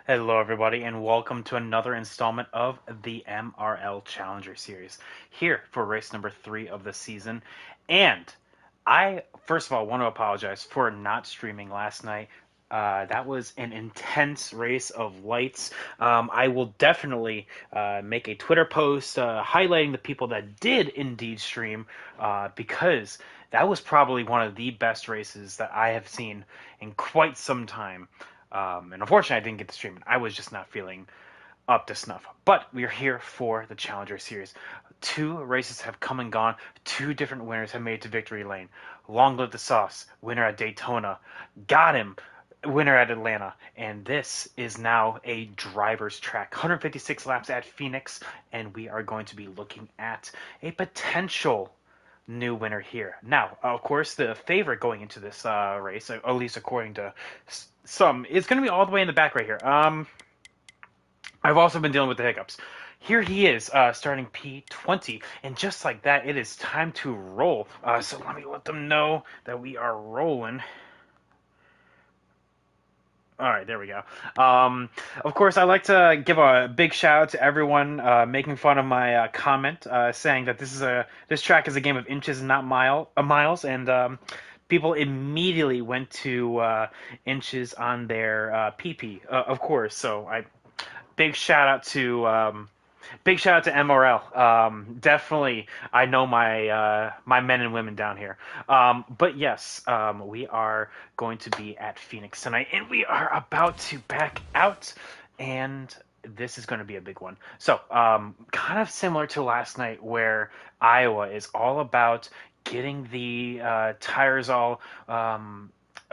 Hello, everybody, and welcome to another installment of the MRL Challenger Series here for race number 3 of the season. And I, first of all, want to apologize for not streaming last night. That was an intense race of lights. I will definitely make a Twitter post highlighting the people that did indeed stream because that was probably one of the best races that I have seen in quite some time. And unfortunately, I didn't get to stream it. I was just not feeling up to snuff. But we are here for the Challenger Series. Two races have come and gone. Two different winners have made it to victory lane. Long live the sauce. Winner at Daytona. Got him. Winner at Atlanta. And this is now a driver's track. 156 laps at Phoenix. And we are going to be looking at a potential new winner here. Now, of course, the favorite going into this race, at least according to some, is going to be all the way in the back right here. I've also been dealing with the hiccups. Here he is, starting P20, and just like that, it is time to roll. So let me let them know that we are rolling. All right, there we go. Of course, I'd like to give a big shout out to everyone making fun of my comment, saying that this track is a game of inches and not miles, and people immediately went to inches on their PP, of course. So big shout out to big shout out to MRL. Definitely, I know my men and women down here. But yes, we are going to be at Phoenix tonight, and we are about to back out, and this is going to be a big one. So, kind of similar to last night, where Iowa is all about getting the tires all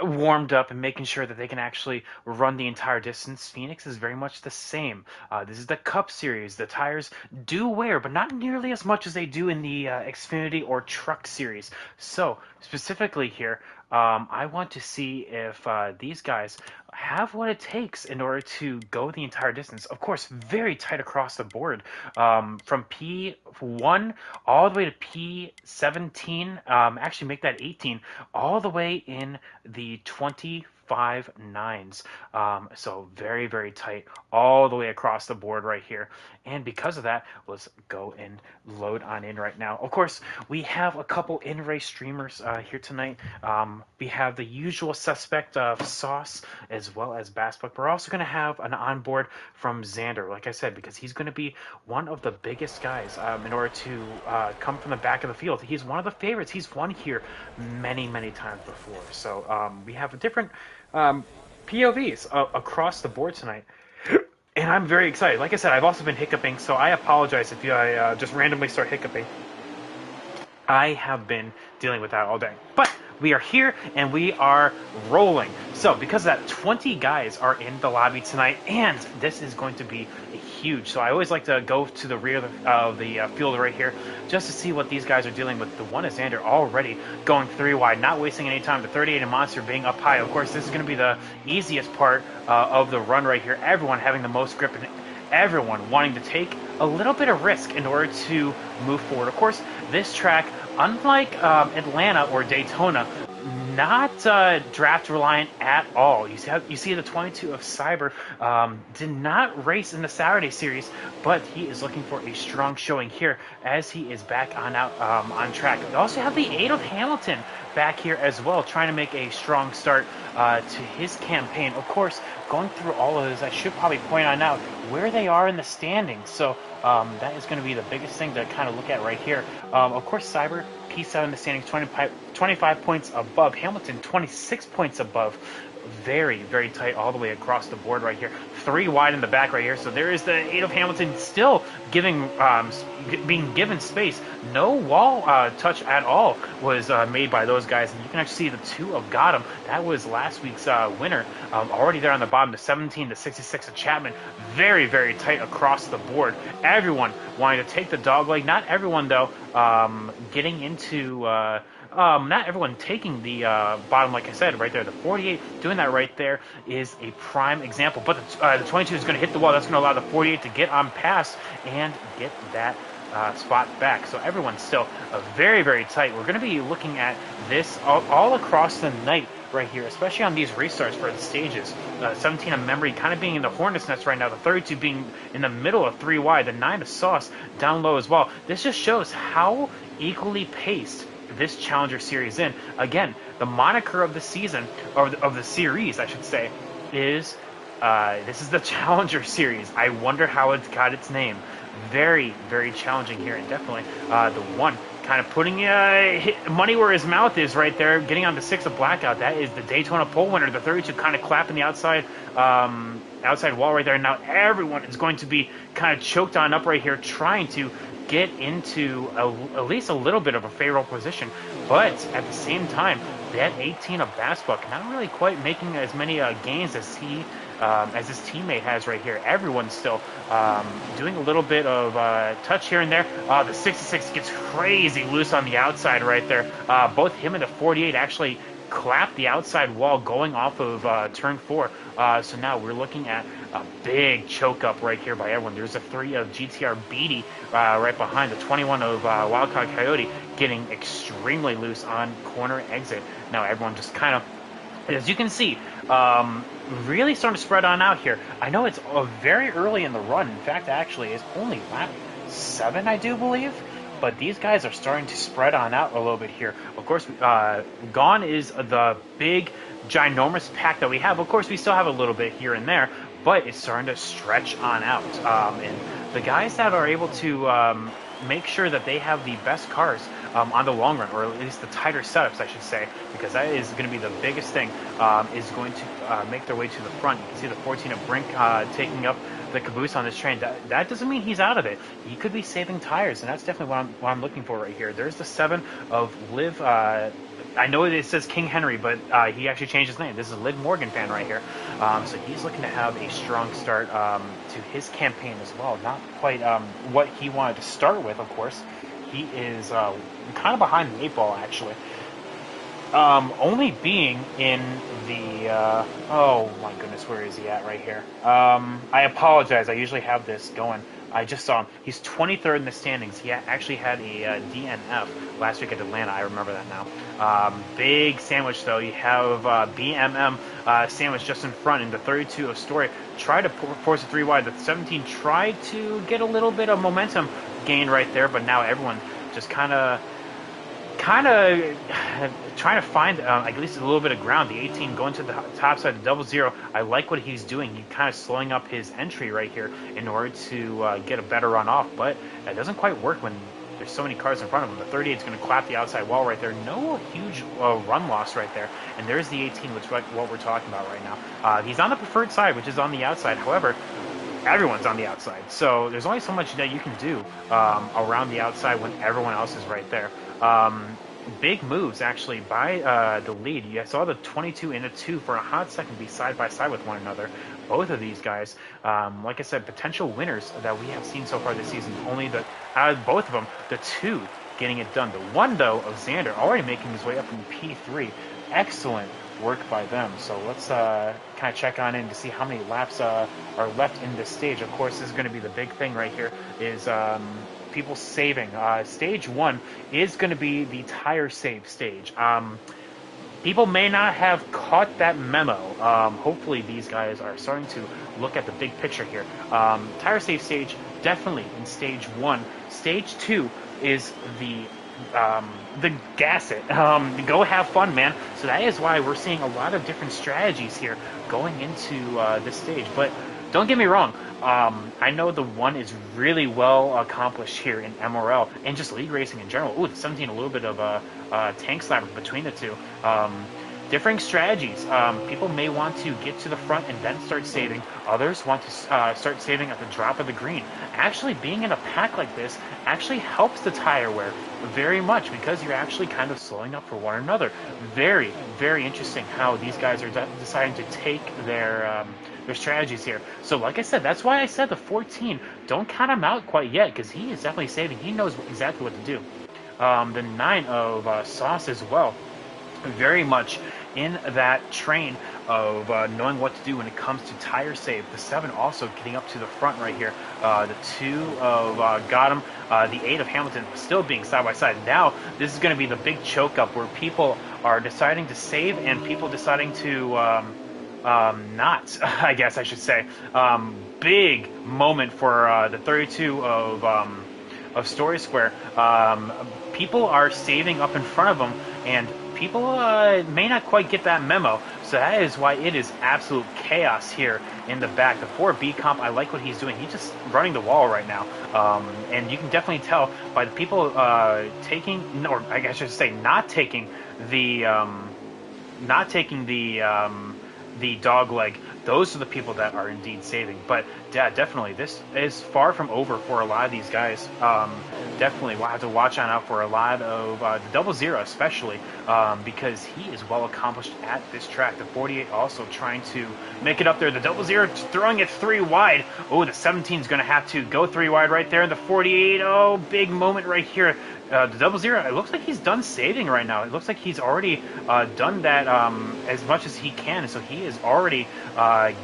warmed up and making sure that they can actually run the entire distance. Phoenix is very much the same. This is the Cup Series. The tires do wear, but not nearly as much as they do in the Xfinity or Truck Series. So, specifically here, I want to see if these guys have what it takes in order to go the entire distance. Of course, very tight across the board. From P1 all the way to P17, actually make that 18, all the way in the 25 nines. So very, very tight all the way across the board right here. And because of that, let's go and load on in right now. Of course, we have a couple in-race streamers here tonight. We have the usual suspect of Sauce as well as Bassbook. We're also going to have an onboard from Xander, like I said, because he's going to be one of the biggest guys in order to come from the back of the field. He's one of the favorites. He's won here many, many times before. So we have different POVs across the board tonight. And I'm very excited. Like I said, I've also been hiccuping, so I apologize if I just randomly start hiccuping. I have been dealing with that all day. But we are here and we are rolling. So because of that, 20 guys are in the lobby tonight, and this is going to be huge. So I always like to go to the rear of the field right here just to see what these guys are dealing with. The one is Xander already going 3 wide, not wasting any time. The 38 and Monster being up high. Of course, this is going to be the easiest part of the run right here. Everyone having the most grip and everyone wanting to take a little bit of risk in order to move forward. Of course, this track, unlike Atlanta or Daytona, not draft reliant at all. You see the 22 of Cyber did not race in the Saturday series, but he is looking for a strong showing here as he is back on track. We also have the 8 of Hamilton back here as well, trying to make a strong start to his campaign. Of course, going through all of this, I should probably point out now where they are in the standings. So that is going to be the biggest thing to kind of look at right here. Of course, Cyber, P7 in the standings, 25 points above. Hamilton, 26 points above. Very, very tight all the way across the board right here. 3 wide in the back right here. So there is the 8 of Hamilton still being given space. No wall touch at all was made by those guys. And you can actually see the 2 of Gotham. That was last week's winner. Already there on the bottom, the 17 to 66 of Chapman. Very, very tight across the board. Everyone wanting to take the dog leg. Not everyone, though, getting into... not everyone taking the bottom, like I said, right there. The 48 doing that right there is a prime example. But the 22 is going to hit the wall. That's going to allow the 48 to get on past and get that spot back. So everyone's still very, very tight. We're going to be looking at this all across the night right here, especially on these restarts for the stages. 17 of Memory kind of being in the Hornet's Nest right now, the 32 being in the middle of 3 wide, the 9 of Sauce down low as well. This just shows how equally paced this Challenger Series in. Again, the moniker of the season, or of the series, I should say, is this is the Challenger Series. I wonder how it got its name. Very, very challenging here, and definitely the one kind of putting money where his mouth is right there, getting on the 6 of Blackout. That is the Daytona pole winner. The 32 kind of clapping the outside outside wall right there. Now everyone is going to be kind of choked on up right here, trying to get into at least a little bit of a favorable position. But at the same time, that 18 of Bassbuck not really quite making as many gains as as his teammate has right here. Everyone's still doing a little bit of touch here and there. The 66 gets crazy loose on the outside right there. Both him and the 48 actually clap the outside wall going off of turn 4. So now we're looking at a big choke up right here by everyone. There's a 3 of GTR Beatty right behind the 21 of Wildcard Coyote getting extremely loose on corner exit. Now everyone just kind of, as you can see, really starting to spread on out here. I know it's very early in the run. In fact, actually, it's only lap 7, I do believe. But these guys are starting to spread on out a little bit here. Of course, gone is the big, ginormous pack that we have. Of course, we still have a little bit here and there, but it's starting to stretch on out. And the guys that are able to make sure that they have the best cars on the long run, or at least the tighter setups, I should say, because that is going to be the biggest thing, is going to make their way to the front. You can see the 14 of Brink taking up the caboose on this train. That doesn't mean he's out of it. He could be saving tires, and that's definitely what I'm looking for right here. There's the 7 of Liv. I know it says King Henry, but he actually changed his name. This is a Liv Morgan fan right here. So he's looking to have a strong start to his campaign as well. Not quite what he wanted to start with, of course. He is kind of behind the 8 ball, actually. Only being in the, oh my goodness, where is he at right here? I apologize, I usually have this going. I just saw him. He's 23rd in the standings. He actually had a DNF last week at Atlanta. I remember that now. Big sandwich, though. You have BMM sandwich just in front in the 32 of Story. Tried to force a 3 wide. The 17 tried to get a little bit of momentum gain right there, but now everyone just kind of trying to find at least a little bit of ground. The 18 going to the top side, the 00. I like what he's doing. He's kind of slowing up his entry right here in order to get a better run off, but it doesn't quite work when there's so many cars in front of him. The 38 is going to clap the outside wall right there. No huge run loss right there. And there's the 18, which is what we're talking about right now. He's on the preferred side, which is on the outside. However, everyone's on the outside. So there's only so much that you can do around the outside when everyone else is right there. Big moves, actually, by the lead. You saw the 22 and the 2 for a hot second be side by side with one another. Both of these guys, like I said, potential winners that we have seen so far this season. Only out of both of them, the 2 getting it done. The 1, though, of Xander already making his way up in P3. Excellent work by them. So let's kind of check on in to see how many laps are left in this stage. Of course, this is going to be the big thing right here is people saving. Stage 1 is going to be the tire save stage. People may not have caught that memo. Hopefully these guys are starting to look at the big picture here. Tire save stage, definitely in stage 1. Stage 2 is the gas it. Go have fun, man. So that is why we're seeing a lot of different strategies here going into this stage. But don't get me wrong. I know the 1 is really well accomplished here in MRL and just league racing in general. Ooh, the 17, a little bit of a tank slapper between the 2. Differing strategies. People may want to get to the front and then start saving. Others want to start saving at the drop of the green. Actually, being in a pack like this actually helps the tire wear very much because you're actually kind of slowing up for one another. Very, very interesting how these guys are deciding to take their strategies here. So like I said, that's why I said the 14, don't count him out quite yet because he is definitely saving. He knows exactly what to do. The 9 of Sauce as well. Very much in that train of knowing what to do when it comes to tire save. The 7 also getting up to the front right here. The 2 of got him. the 8 of Hamilton still being side by side. Now this is going to be the big choke up where people are deciding to save and people deciding to not, I guess I should say. Big moment for the 32 of Story Square. People are saving up in front of them, and people may not quite get that memo. So that is why it is absolute chaos here in the back. The 4B comp, I like what he's doing. He's just running the wall right now. And you can definitely tell by the people taking, or I guess I should say not taking the dog leg. Those are the people that are indeed saving. But yeah, definitely, this is far from over for a lot of these guys. Definitely, we'll have to watch out for a lot of the 00, especially because he is well accomplished at this track. The 48 also trying to make it up there. The 00 throwing it 3 wide. Oh, the 17 is going to have to go 3 wide right there. The 48, oh, big moment right here. The 00, it looks like he's done saving right now. It looks like he's already done that as much as he can. So he is already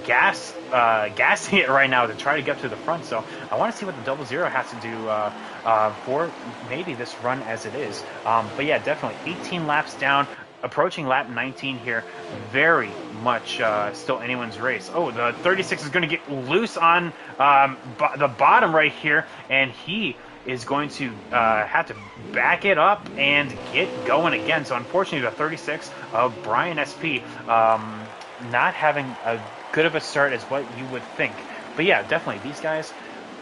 gassing it right now to try to get to the front. So I want to see what the 00 has to do for maybe this run as it is. But yeah, definitely 18 laps down. Approaching lap 19 here, very much still anyone's race. Oh, the 36 is going to get loose on the bottom right here, and he is going to have to back it up and get going again. So unfortunately, the 36 of Brian SP not having a good of a start as what you would think. But yeah, definitely, these guys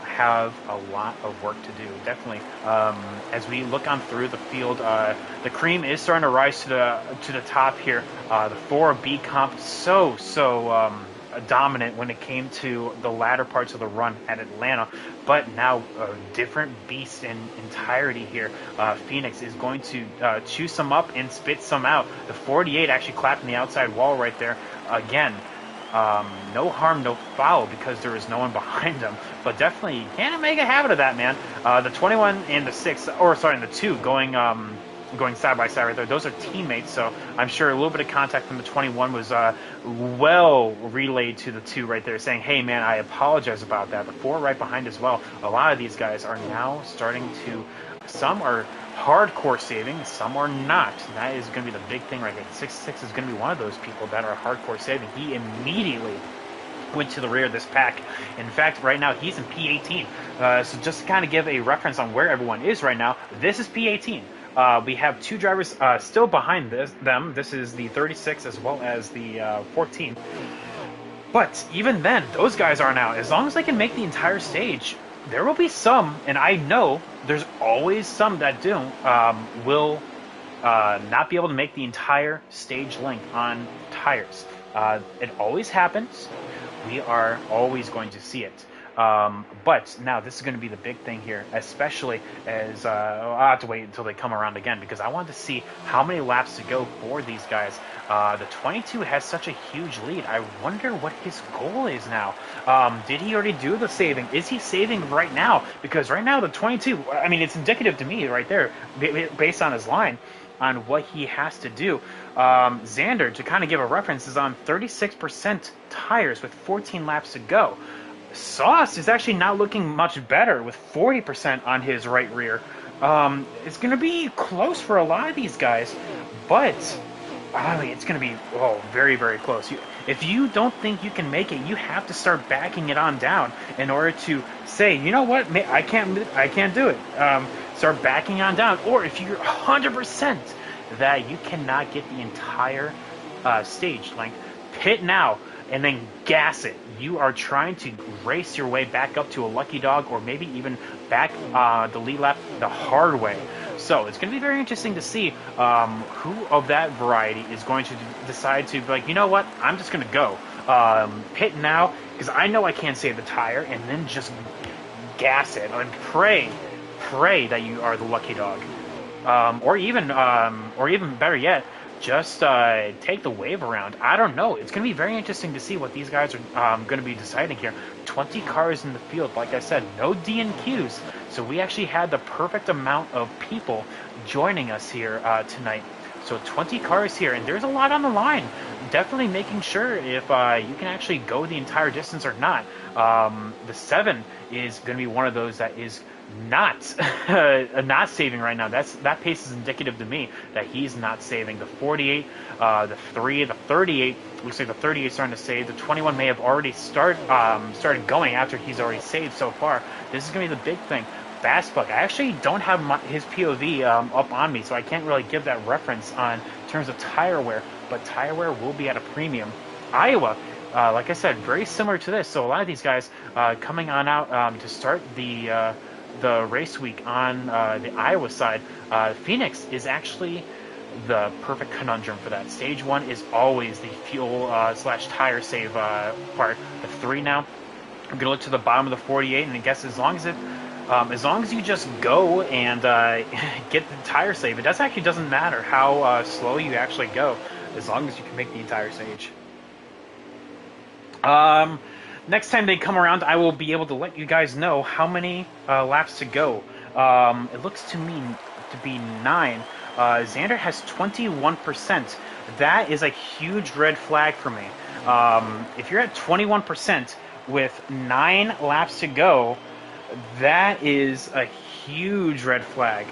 have a lot of work to do. Definitely, as we look on through the field, the cream is starting to rise to the top here. The 4B comp so dominant when it came to the latter parts of the run at Atlanta, but now a different beast in entirety here. Phoenix is going to chew some up and spit some out. The 48 actually clapping the outside wall right there again. No harm, no foul, because there is no one behind him. But definitely, you can't make a habit of that, man. The 21 and the 6, or sorry, the 2 going side by side right there. Those are teammates, so I'm sure a little bit of contact from the 21 was well relayed to the 2 right there, saying, hey, man, I apologize about that. The 4 right behind as well. A lot of these guys are now starting to, some are hardcore saving, some are not. And that is going to be the big thing right there. 6-6 is going to be one of those people that are hardcore saving. He immediately went to the rear of this pack. In fact, right now he's in P18. So just to kind of give a reference on where everyone is right now, this is P18. We have 2 drivers still behind them. This is the 36 as well as the 14. But even then, those guys aren't out. As long as they can make the entire stage, there will be some, and I know there's always some that will not be able to make the entire stage length on tires. It always happens. We are always going to see it. But now this is going to be the big thing here, especially as I'll have to wait until they come around again, because I want to see how many laps to go for these guys. The 22 has such a huge lead. I wonder what his goal is now. Did he already do the saving? Is he saving right now? Because right now the 22, I mean, it's indicative to me right there, based on his line, on what he has to do. Xander, to kind of give a reference, is on 36% tires with 14 laps to go. Sauce is actually not looking much better with 40% on his right rear. It's going to be close for a lot of these guys, but I mean, it's going to be very, very close. If you don't think you can make it, you have to start backing it on down in order to say, you know what, I can't do it. Start backing on down. Or if you're 100% that you cannot get the entire stage length, pit now and then gas it. You are trying to race your way back up to a lucky dog, or maybe even back the lead lap the hard way. So it's going to be very interesting to see who of that variety is going to decide to be like, you know what, I'm just going to go pit now, because I know I can't save the tire, and then just gas it and pray that you are the lucky dog, or even better yet, just take the wave around. I don't know. It's going to be very interesting to see what these guys are going to be deciding here. 20 cars in the field. Like I said, no DNQs. So we actually had the perfect amount of people joining us here tonight. So 20 cars here, and there's a lot on the line. Definitely making sure if you can actually go the entire distance or not. The 7 is going to be one of those that is not not saving right now. That pace is indicative to me that he's not saving. The 48, the 3, the 38. Looks like the 38 starting to save. The 21 may have already started going after he's already saved so far. This is going to be the big thing. Fast Buck. I actually don't have his POV up on me, so I can't really give that reference on terms of tire wear. But tire wear will be at a premium. Iowa. Like I said, very similar to this. So a lot of these guys coming on out to start the race week on the Iowa side. Phoenix is actually the perfect conundrum for that. Stage 1 is always the fuel slash tire save part. The 3 now. I'm gonna look to the bottom of the 48, and I guess as long as you just go and get the tire save, it doesn't matter how slow you actually go, as long as you can make the entire stage. Next time they come around, I will be able to let you guys know how many laps to go. It looks to me to be 9. Xander has 21%. That is a huge red flag for me. If you're at 21% with 9 laps to go, that is a huge red flag.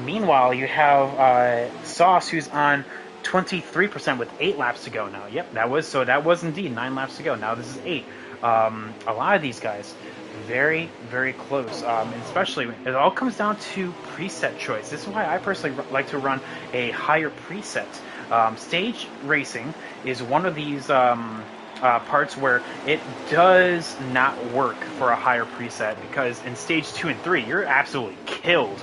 Meanwhile, you have Sauce, who's on 23% with 8 laps to go now. Yep, that was indeed 9 laps to go. Now this is 8. A lot of these guys, very, very close. And especially, it all comes down to preset choice. This is why I personally like to run a higher preset. Stage racing is one of these parts where it does not work for a higher preset, because in stage 2 and 3, you're absolutely killed.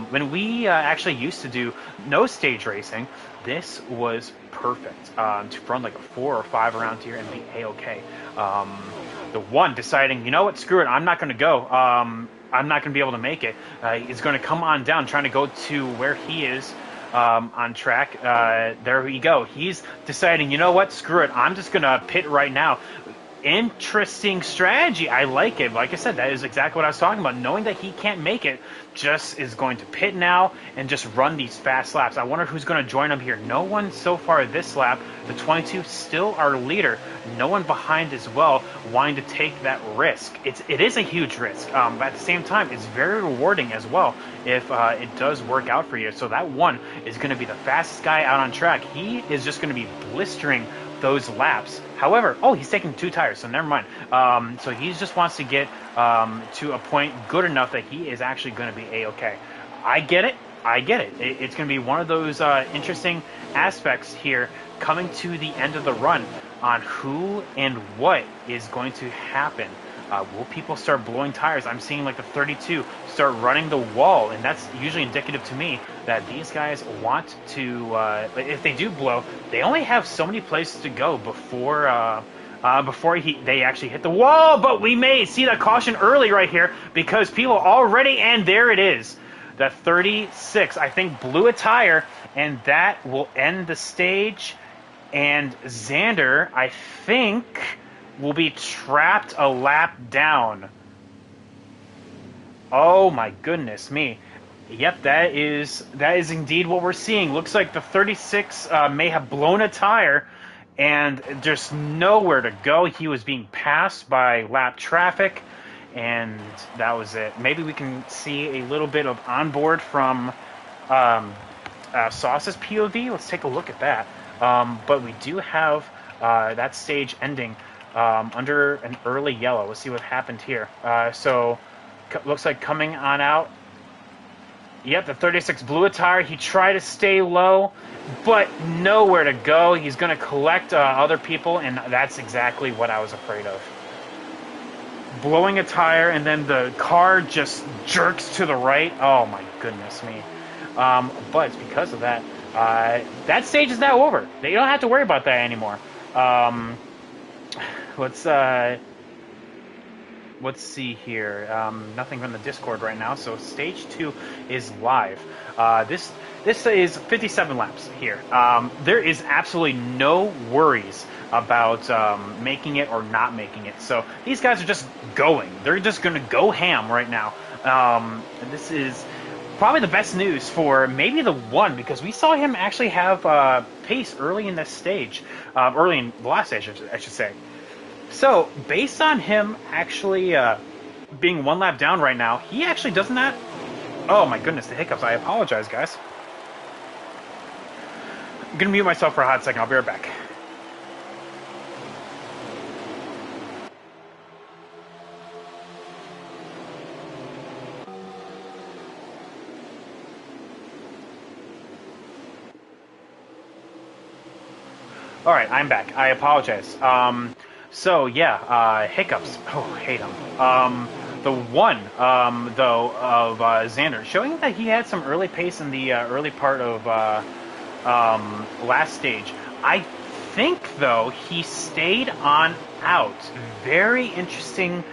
When we actually used to do no stage racing, this was perfect to run like a 4 or 5 around here and be a-okay. The one deciding, you know what, screw it, I'm not going to go. I'm not going to be able to make it. He's going to come on down, trying to go to where he is on track. There we go. He's deciding, you know what, screw it, I'm just going to pit right now. Interesting strategy. I like it. Like I said, that is exactly what I was talking about. Knowing that he can't make it, just is going to pit now and just run these fast laps. I wonder who's going to join him here. No one so far this lap. The 22 still our leader. No one behind as well wanting to take that risk. It is a huge risk. But at the same time, it's very rewarding as well if it does work out for you. So that one is going to be the fastest guy out on track. He is just going to be blistering those laps. However, he's taking 2 tires, so never mind. So he just wants to get to a point good enough that he is actually going to be a-okay. I get it. It's going to be one of those interesting aspects here coming to the end of the run on who and what is going to happen. Will people start blowing tires? I'm seeing like the 32 start running the wall, and that's usually indicative to me that these guys want to, if they do blow, they only have so many places to go before they actually hit the wall. But we may see that caution early right here, because people already, and there it is. The 36, I think, blew a tire, and that will end the stage. And Xander, I think, will be trapped a lap down. Oh my goodness me. Yep, that is indeed what we're seeing. Looks like the 36 may have blown a tire, and just nowhere to go. He was being passed by lap traffic, and that was it. Maybe we can see a little bit of onboard from Sauce's POV. Let's take a look at that. But we do have that stage ending under an early yellow. Let's see what happened here. So looks like coming on out. Yep, the 36 blew a tire. He tried to stay low, but nowhere to go. He's going to collect other people, and that's exactly what I was afraid of. Blowing a tire, and then the car just jerks to the right. Oh my goodness me. But it's because of that. That stage is now over. They don't have to worry about that anymore. Let's see here. Nothing from the Discord right now. So stage 2 is live. This is 57 laps here. There is absolutely no worries about making it or not making it. So these guys are just going. They're just going to go ham right now. And this is probably the best news for maybe the one, because we saw him actually have pace early in this stage. Early in the last stage, I should say. So, based on him actually being one lap down right now. He actually doesn't that. Oh my goodness, the hiccups. I apologize, guys. I'm gonna mute myself for a hot second. I'll be right back. All right, I'm back. I apologize. So yeah, hiccups. Oh, hate them. The one, though, of Xander, showing that he had some early pace in the early part of last stage. I think, though, he stayed on out. Very interesting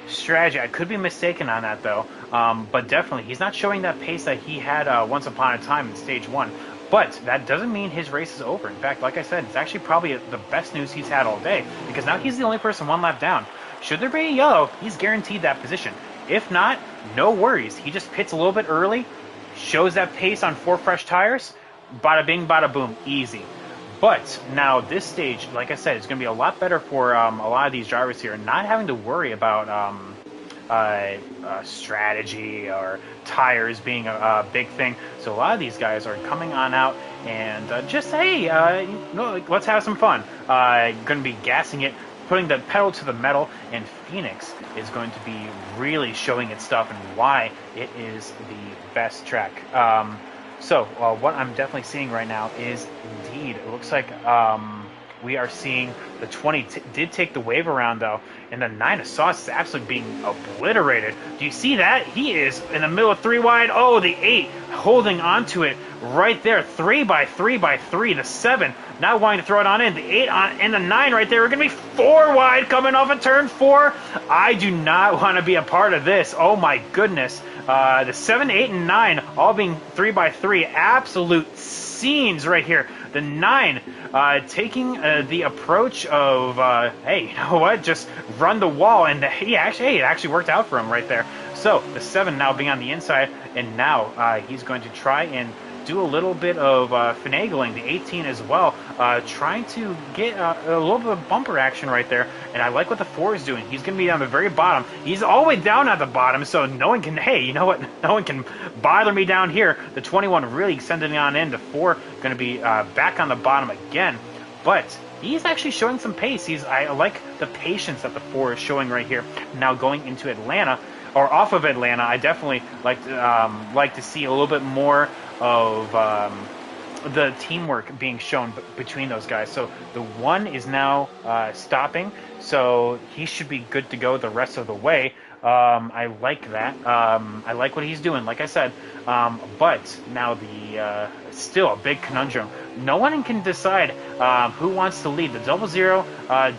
strategy. I could be mistaken on that, though. But definitely, he's not showing that pace that he had once upon a time in stage 1. But that doesn't mean his race is over. In fact, like I said, it's actually probably the best news he's had all day, because now he's the only person one lap down. Should there be a yellow, he's guaranteed that position. If not, no worries. He just pits a little bit early, shows that pace on 4 fresh tires, bada bing, bada boom, easy. But now this stage, like I said, it's going to be a lot better for a lot of these drivers here, not having to worry about strategy or tires being a big thing. So a lot of these guys are coming on out and just, hey, let's have some fun. Going to be gassing it, putting the pedal to the metal, and Phoenix is going to be really showing its stuff and why it is the best track. So what I'm definitely seeing right now is indeed, it looks like we are seeing the 20 did take the wave around, though, and the 9 of Sauce is absolutely being obliterated. Do you see that? He is in the middle of 3 wide. Oh, the 8 holding on to it right there. 3 by 3 by 3. The 7 now wanting to throw it on in. The 8 on, and the 9 right there. We're going to be 4 wide coming off of turn 4. I do not want to be a part of this. Oh, my goodness. The 7, 8, and 9 all being 3 by 3. Absolute scenes right here. The 9 taking the approach of, hey, you know what, just run the wall, and it actually worked out for him right there. So the 7 now being on the inside, and now he's going to try and do a little bit of finagling. The 18 as well, trying to get a little bit of bumper action right there. And I like what the 4 is doing. He's going to be on the very bottom. He's all the way down at the bottom, so no one can, hey, you know what? No one can bother me down here. The 21 really sending on in. The 4 going to be back on the bottom again. But he's actually showing some pace. I like the patience that the 4 is showing right here. Now going into Atlanta, or off of Atlanta, I definitely like to see a little bit more of the teamwork being shown between those guys. So the 1 is now stopping, so he should be good to go the rest of the way. I like that. I like what he's doing, like I said. But now the still a big conundrum. No one can decide who wants to lead. The 00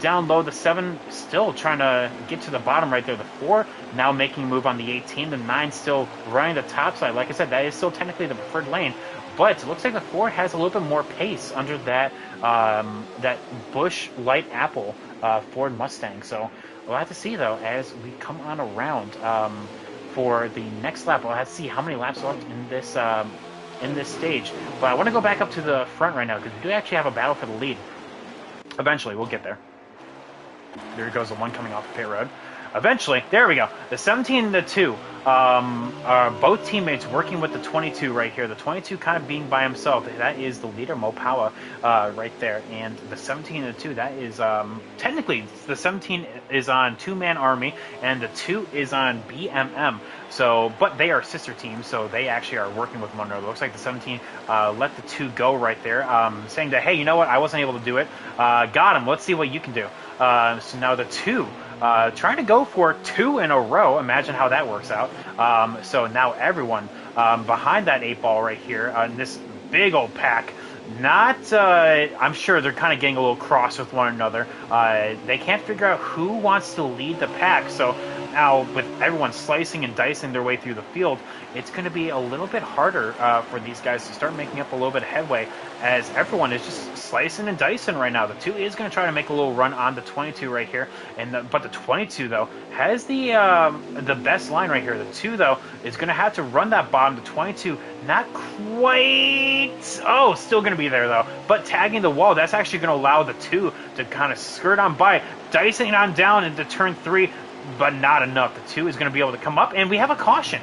down low, the 7 still trying to get to the bottom right there. The 4 now making a move on the 18. The 9 still running the top side. Like I said, that is still technically the preferred lane. But it looks like the 4 has a little bit more pace under that that Busch Light Apple Ford Mustang. So we'll have to see, though, as we come on around for the next lap. We'll have to see how many laps left in this stage. But I want to go back up to the front right now, because we do actually have a battle for the lead. Eventually, we'll get there. There goes the 1 coming off the pit road. Eventually, there we go. The 17 and the 2 are both teammates working with the 22 right here. The 22 kind of being by himself. That is the leader, Mopawa, right there. And the 17 and the 2, that is technically the 17 is on 2-man army, and the 2 is on BMM. So, but they are sister teams, so they actually are working with one another. Looks like the 17 let the 2 go right there, saying that, hey, you know what? I wasn't able to do it. Got him. Let's see what you can do. So now the 2 trying to go for 2 in a row. Imagine how that works out. So now everyone behind that 8 ball right here in this big old pack. I'm sure they're kind of getting a little cross with one another. They can't figure out who wants to lead the pack. So now with everyone slicing and dicing their way through the field, it's going to be a little bit harder for these guys to start making up a little bit of headway, as everyone is just slicing and dicing right now. The 2 is going to try to make a little run on the 22 right here, but the 22 though has the best line right here. The 2 though is going to have to run that bottom. The 22 not quite. Oh, still going to be there though, but tagging the wall. That's actually going to allow the 2 to kind of skirt on by, dicing on down into turn 3. but not enough. The 2 is going to be able to come up, and we have a caution.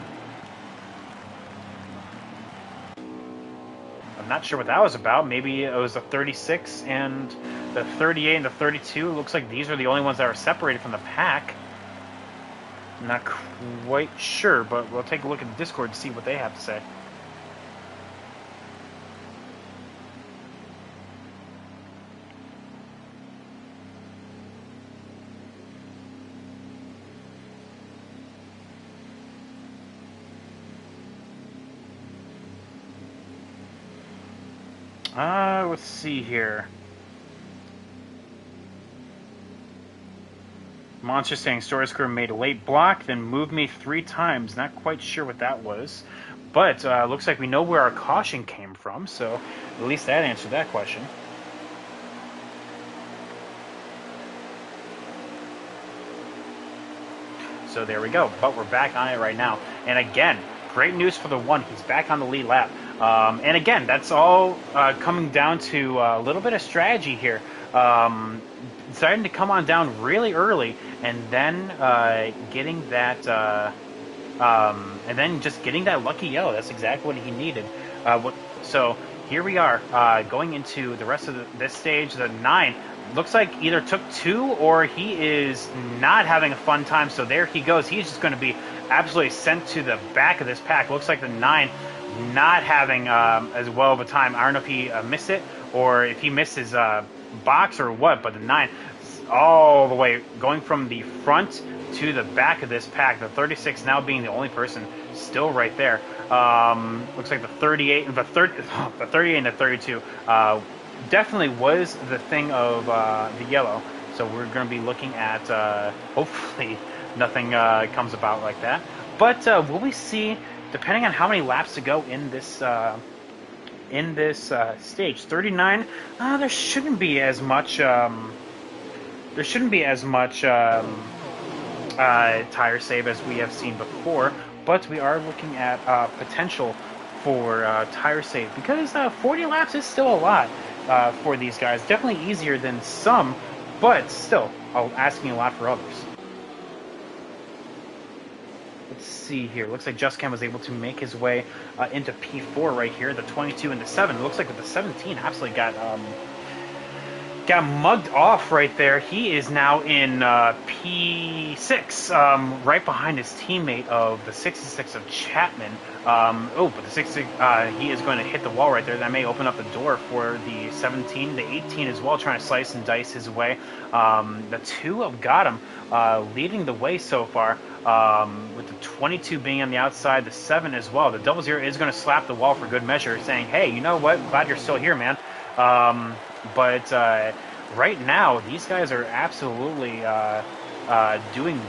I'm not sure what that was about. Maybe it was the 36 and the 38 and the 32. It looks like these are the only ones that are separated from the pack. I'm not quite sure, but we'll take a look at the Discord to see what they have to say. Let's see here. Monster saying Story Crew made a late block, then moved me 3 times. Not quite sure what that was. But looks like we know where our caution came from, so at least that answered that question. So there we go. But we're back on it right now. And again, great news for the 1. He's back on the lead lap. And again, that's all coming down to a little bit of strategy here. Starting to come on down really early, and then getting that, and then just getting that lucky yellow. That's exactly what he needed. So here we are going into the rest of this stage. The 9 looks like either took 2 or he is not having a fun time. So there he goes. He's just going to be absolutely sent to the back of this pack. Looks like the 9 not having as well of a time. I don't know if he missed it or if he missed his box or what, but the 9 all the way going from the front to the back of this pack. The 36 now being the only person still right there. Looks like the 38 and the 38 and the 32 definitely was the thing of the yellow. So we're going to be looking at hopefully nothing comes about like that. But will we see, depending on how many laps to go in this stage, 39. There shouldn't be as much. There shouldn't be as much tire save as we have seen before, but we are looking at potential for tire save because 40 laps is still a lot for these guys. Definitely easier than some, but still asking a lot for others. Let's see here. Looks like Just Cam was able to make his way into P4 right here. The 22 and the 7. Looks like with the 17 absolutely got mugged off right there. He is now in P6, right behind his teammate of the 66 of Chapman. But the 66, he is going to hit the wall right there. That may open up the door for the 17, the 18 as well, trying to slice and dice his way. The 2 of Gotham leading the way so far, with the 22 being on the outside, the 7 as well. The 00 is going to slap the wall for good measure, saying, hey, you know what? Glad you're still here, man. But right now, these guys are absolutely doing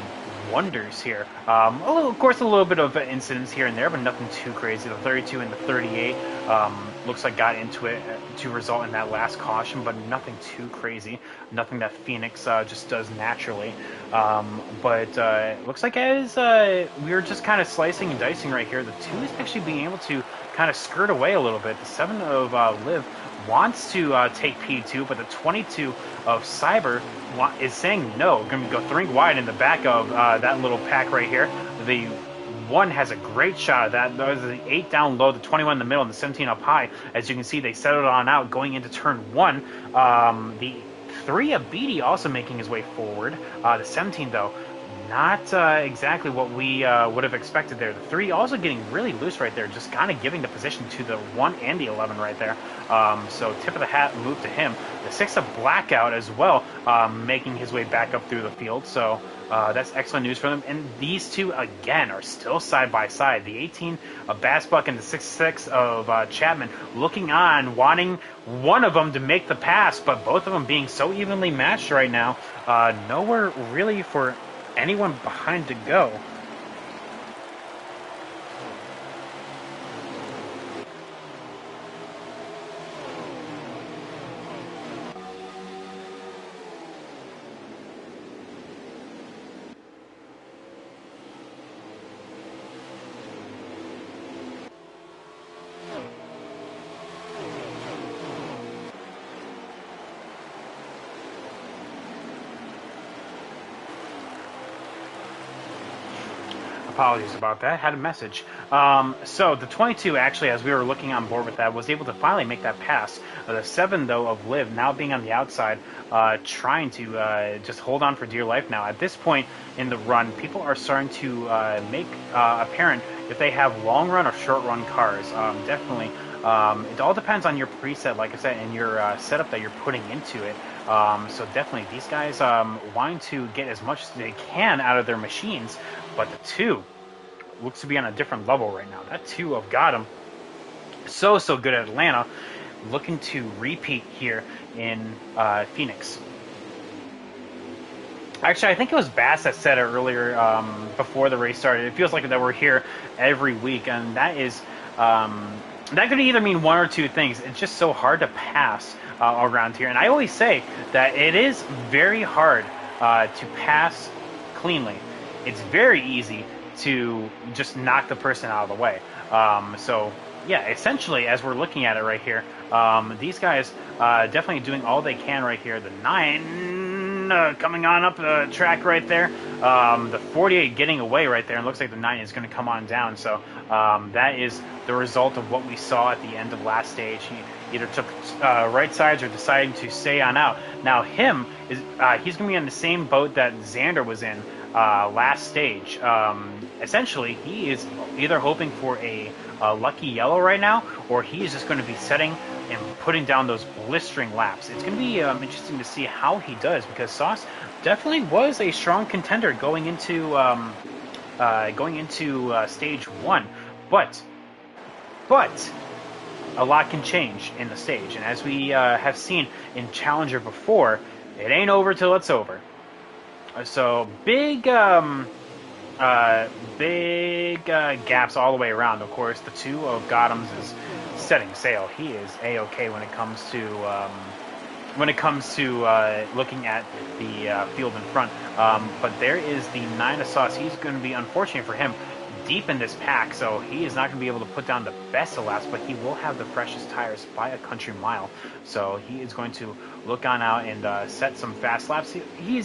wonders here. Of course, a little bit of incidents here and there, but nothing too crazy. The 32 and the 38 looks like got into it to result in that last caution, but nothing too crazy. Nothing that Phoenix just does naturally. But looks like as we were just kind of slicing and dicing right here, the 2 is actually being able to kind of skirt away a little bit. The 7 of Liv wants to take P2, but the 22 of Cyber is saying no. Going to go 3 wide in the back of that little pack right here. The 1 has a great shot of that. Those are the 8 down low, the 21 in the middle, and the 17 up high. As you can see, they settled on out going into turn 1. The 3 of Beatty also making his way forward. The 17, though, not exactly what we would have expected there. The 3 also getting really loose right there, just kind of giving the position to the 1 and the 11 right there. So tip of the hat move to him. The 6 of Blackout as well, making his way back up through the field. So that's excellent news for them. And these 2, again, are still side by side. The 18 of Bassbuck and the 66 of Chapman looking on, wanting one of them to make the pass, but both of them being so evenly matched right now. Nowhere really for anyone behind to go. apologies about that. Had a message. So the 22, actually, as we were looking on board with that, was able to finally make that pass. The 7, though, of Liv, now being on the outside, trying to just hold on for dear life now. At this point in the run, people are starting to make apparent if they have long run or short run cars. Definitely. It all depends on your preset, like I said, and your setup that you're putting into it. So definitely, these guys wanting to get as much as they can out of their machines, but the 2 looks to be on a different level right now. That 2 of Gotham, so good at Atlanta, looking to repeat here in Phoenix. Actually, I think it was Bass that said it earlier before the race started. It feels like that we're here every week, and that is that could either mean one or two things. It's just so hard to pass around here, and I always say that it is very hard to pass cleanly. It's very easy to just knock the person out of the way. So yeah, essentially, as we're looking at it right here, these guys definitely doing all they can right here. The 9 coming on up the track right there. The 48 getting away right there, and looks like the 9 is going to come on down. So that is the result of what we saw at the end of last stage. He either took right sides or decided to stay on out. Now him is he's going to be in the same boat that Xander was in last stage. Essentially, he is either hoping for a lucky yellow right now, or he is just going to be setting and putting down those blistering laps. It's going to be interesting to see how he does, because Sauce definitely was a strong contender going into stage 1, but a lot can change in the stage, and as we have seen in Challenger before, it ain't over till it's over. So big gaps all the way around. Of course, the 2 of Gotham's is setting sail. He is a-okay when it comes to looking at the field in front. But there is the 9 of Sauce. He's going to be, unfortunate for him, deep in this pack, so he is not going to be able to put down the best of laps, but he will have the freshest tires by a country mile. So he is going to look on out and set some fast laps. He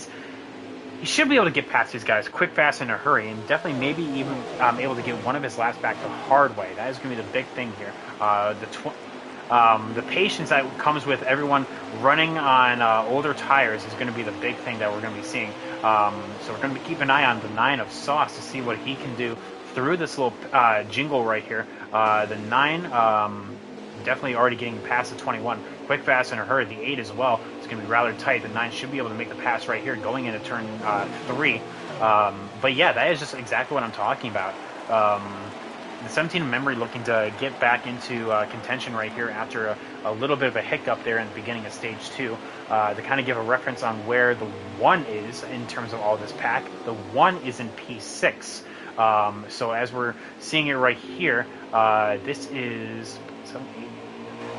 should be able to get past these guys quick, fast, in a hurry, and definitely maybe even able to get one of his laps back the hard way. That is going to be the big thing here. The patience that comes with everyone running on older tires is going to be the big thing that we're going to be seeing. So we're going to be keeping an eye on the 9 of Sauce to see what he can do through this little jingle right here. The 9 definitely already getting past the 21. Quick, fast, in a hurry. The 8 as well. It's going to be rather tight. The 9 should be able to make the pass right here going into turn 3. But yeah, that is just exactly what I'm talking about. The 17 of Memory looking to get back into contention right here after a little bit of a hiccup there in the beginning of stage 2. To kind of give a reference on where the 1 is in terms of all this pack, the 1 is in P6. So as we're seeing it right here, this is...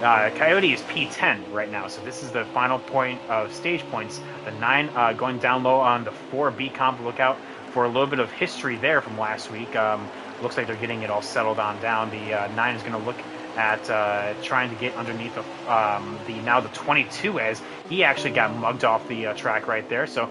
Coyote is P10 right now, so this is the final point of stage points. The 9 going down low on the 4 B comp. Look out for a little bit of history there from last week. Looks like they're getting it all settled on down. The 9 is going to look at trying to get underneath the 22, as he actually got mugged off the track right there. So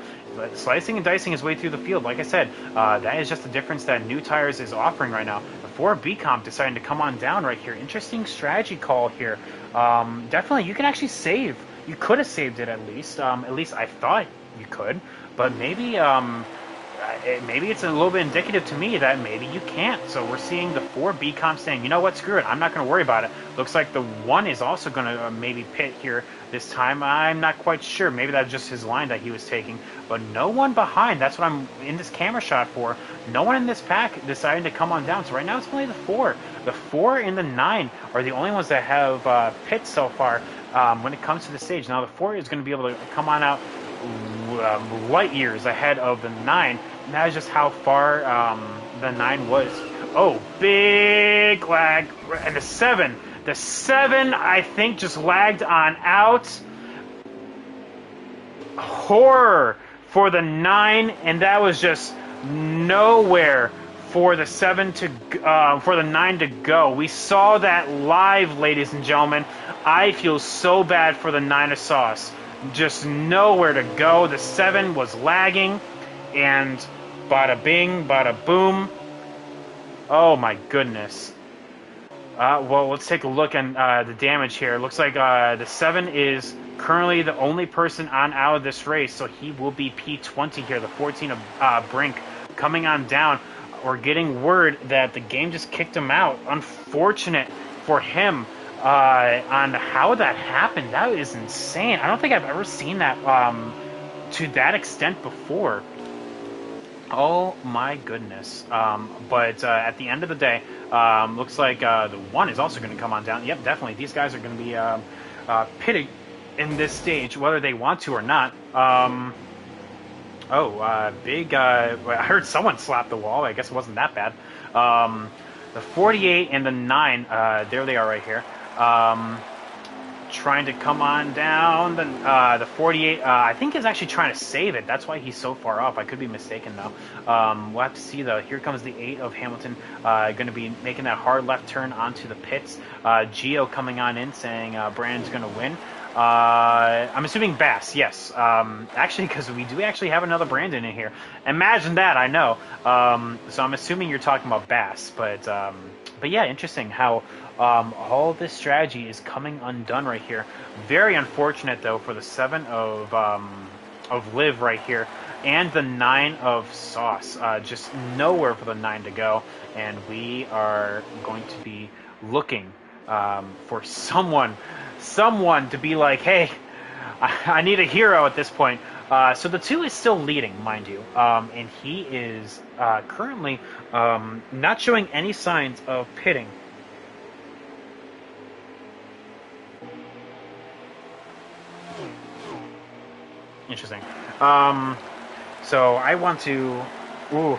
slicing and dicing his way through the field. Like I said, that is just the difference that New Tires is offering right now. The 4 B comp deciding to come on down right here. Interesting strategy call here. Definitely, you can actually save. You could have saved it at least. At least I thought you could. But maybe it's a little bit indicative to me that maybe you can't. So we're seeing the 4 B comp saying, you know what, screw it, I'm not going to worry about it. Looks like the 1 is also going to maybe pit here this time. I'm not quite sure. Maybe that's just his line that he was taking. But no one behind. That's what I'm in this camera shot for. No one in this pack deciding to come on down. So right now it's only the 4. The 4 and the 9 are the only ones that have pit so far when it comes to the stage. Now the 4 is going to be able to come on out light years ahead of the 9. And that is just how far the 9 was. Oh, big lag. And the 7. The 7, I think, just lagged on out. Horror for the 9, and that was just nowhere for the 9 to go. We saw that live, ladies and gentlemen. I feel so bad for the 9 of Sauce. Just nowhere to go. The 7 was lagging, and bada bing, bada boom. Oh my goodness. Well, let's take a look at the damage here. Looks like the 7 is currently the only person on out of this race, so he will be P20 here. The 14 of Brink coming on down. We're getting word that the game just kicked him out. Unfortunate for him on how that happened. That is insane. I don't think I've ever seen that to that extent before. Oh my goodness. But at the end of the day, looks like the 1 is also going to come on down. Yep, definitely. These guys are going to be pitting in this stage, whether they want to or not. Big. I heard someone slap the wall. I guess it wasn't that bad. The 48 and the 9, there they are right here. Trying to come on down. The 48, I think, is actually trying to save it. That's why he's so far off. I could be mistaken, though. We'll have to see, though. Here comes the 8 of Hamilton, going to be making that hard left turn onto the pits. Gio coming on in, saying Brandon's going to win. I'm assuming Bass, yes. Actually, because we do actually have another Brandon in here. Imagine that, I know. So I'm assuming you're talking about Bass, but yeah, interesting how all this strategy is coming undone right here. Very unfortunate, though, for the 7 of Liv right here, and the 9 of Sauce. Just nowhere for the 9 to go, and we are going to be looking for someone to be like, hey, I need a hero at this point. So the 2 is still leading, mind you, and he is currently not showing any signs of pitting. Interesting. So I want to... Ooh.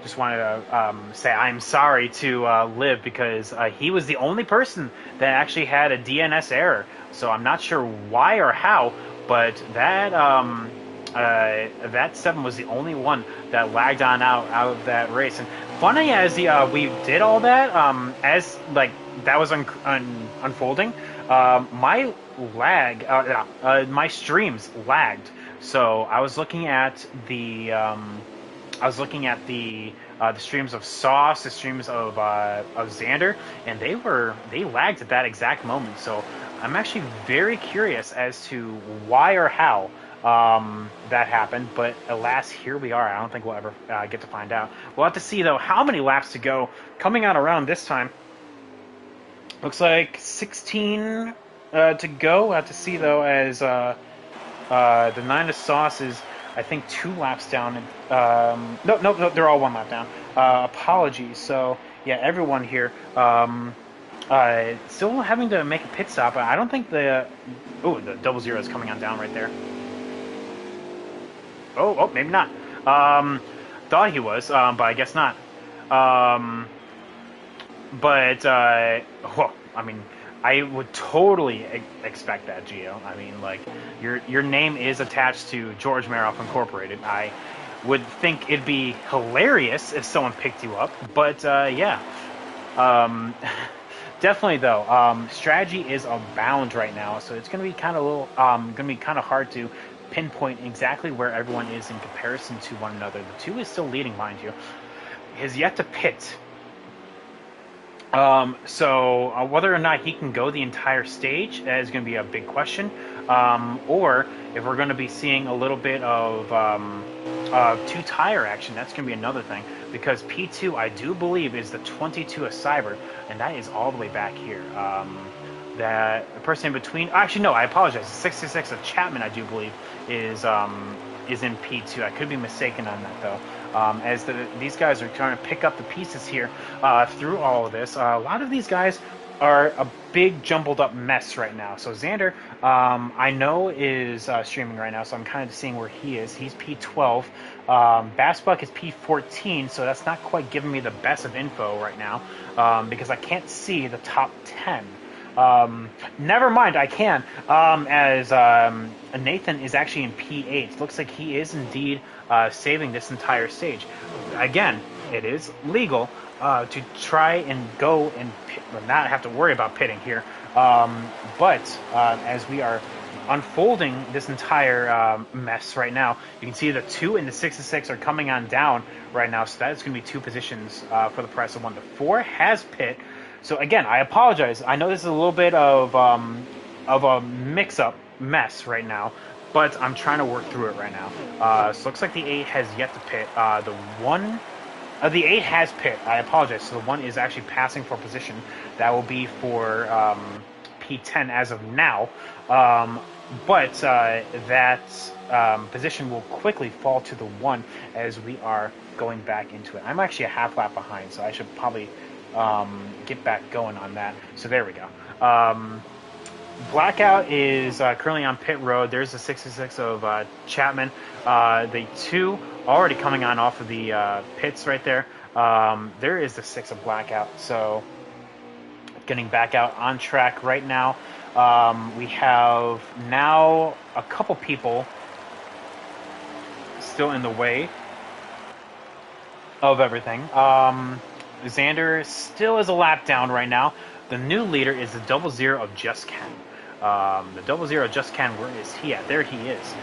Just wanted to say I'm sorry to Liv, because he was the only person that actually had a DNS error. So I'm not sure why or how, but that that 7 was the only one that lagged on out of that race. And funny as we did all that, as like that was unfolding, my streams lagged. So I was looking at the the streams of Sauce, the streams of Xander, and they lagged at that exact moment. So I'm actually very curious as to why or how that happened. But alas, here we are. I don't think we'll ever get to find out. We'll have to see, though, how many laps to go. Coming out around this time, looks like 16 to go. We'll have to see, though, as the 9 of Sauce is, I think, 2 laps down. No, they're all 1 lap down. Apologies. So, yeah, everyone here still having to make a pit stop. I don't think the 00 is coming on down right there. Oh, maybe not. Thought he was, but I guess not. I mean, I would totally expect that, Gio. I mean, like, your name is attached to George Maroff Incorporated. I would think it'd be hilarious if someone picked you up, but yeah. Definitely, though, strategy is abound right now, so it's going to be kind of hard to pinpoint exactly where everyone is in comparison to one another. The 2 is still leading, mind you. He has yet to pit. So whether or not he can go the entire stage, that is going to be a big question. Or if we're going to be seeing a little bit of 2-tire action, that's going to be another thing. Because P2, I do believe, is the 22 of Cyber, and that is all the way back here. That person in between... Actually, no, I apologize. The 66 of Chapman, I do believe, is in P2. I could be mistaken on that, though. As these guys are trying to pick up the pieces here through all of this. A lot of these guys are a big jumbled up mess right now. So Xander, I know, is streaming right now, so I'm kind of seeing where he is. He's P12. Bassbuck is P14, so that's not quite giving me the best of info right now, because I can't see the top 10. Never mind, I can, as Nathan is actually in P8. Looks like he is indeed saving this entire stage. Again, it is legal to try and go and not have to worry about pitting here, but as we are unfolding this entire mess right now. You can see the 2 and the 6 and 6 are coming on down right now, so that's going to be 2 positions for the price of 1. The 4 has pit. So again, I apologize. I know this is a little bit of a mix-up mess right now, but I'm trying to work through it right now. So it looks like the 8 has yet to pit. The 1... the 8 has pit. I apologize. So the 1 is actually passing for position. That will be for P10 as of now. But that position will quickly fall to the 1 as we are going back into it. I'm actually a half lap behind, so I should probably get back going on that. So there we go. Blackout is currently on pit road. There's the 66 of Chapman. The 2 already coming on off of the pits right there. There is the 6 of Blackout. So getting back out on track right now. We have now a couple people still in the way of everything. Xander still is a lap down right now. The new leader is the 00 of Just Ken. The 00 Just Ken, where is he at? There he is.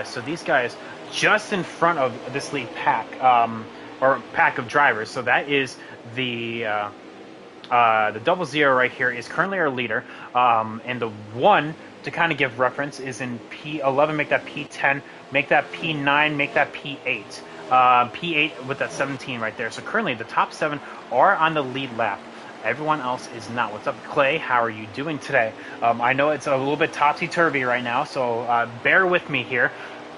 So these guys just in front of this lead pack, or pack of drivers. So that is the 00 right here is currently our leader. And the 1, to kind of give reference, is in P11, make that P10, make that P9, make that P8. P8 with that 17 right there. So currently the top 7 are on the lead lap. Everyone else is not. What's up, Clay? How are you doing today? I know it's a little bit topsy-turvy right now, so bear with me here.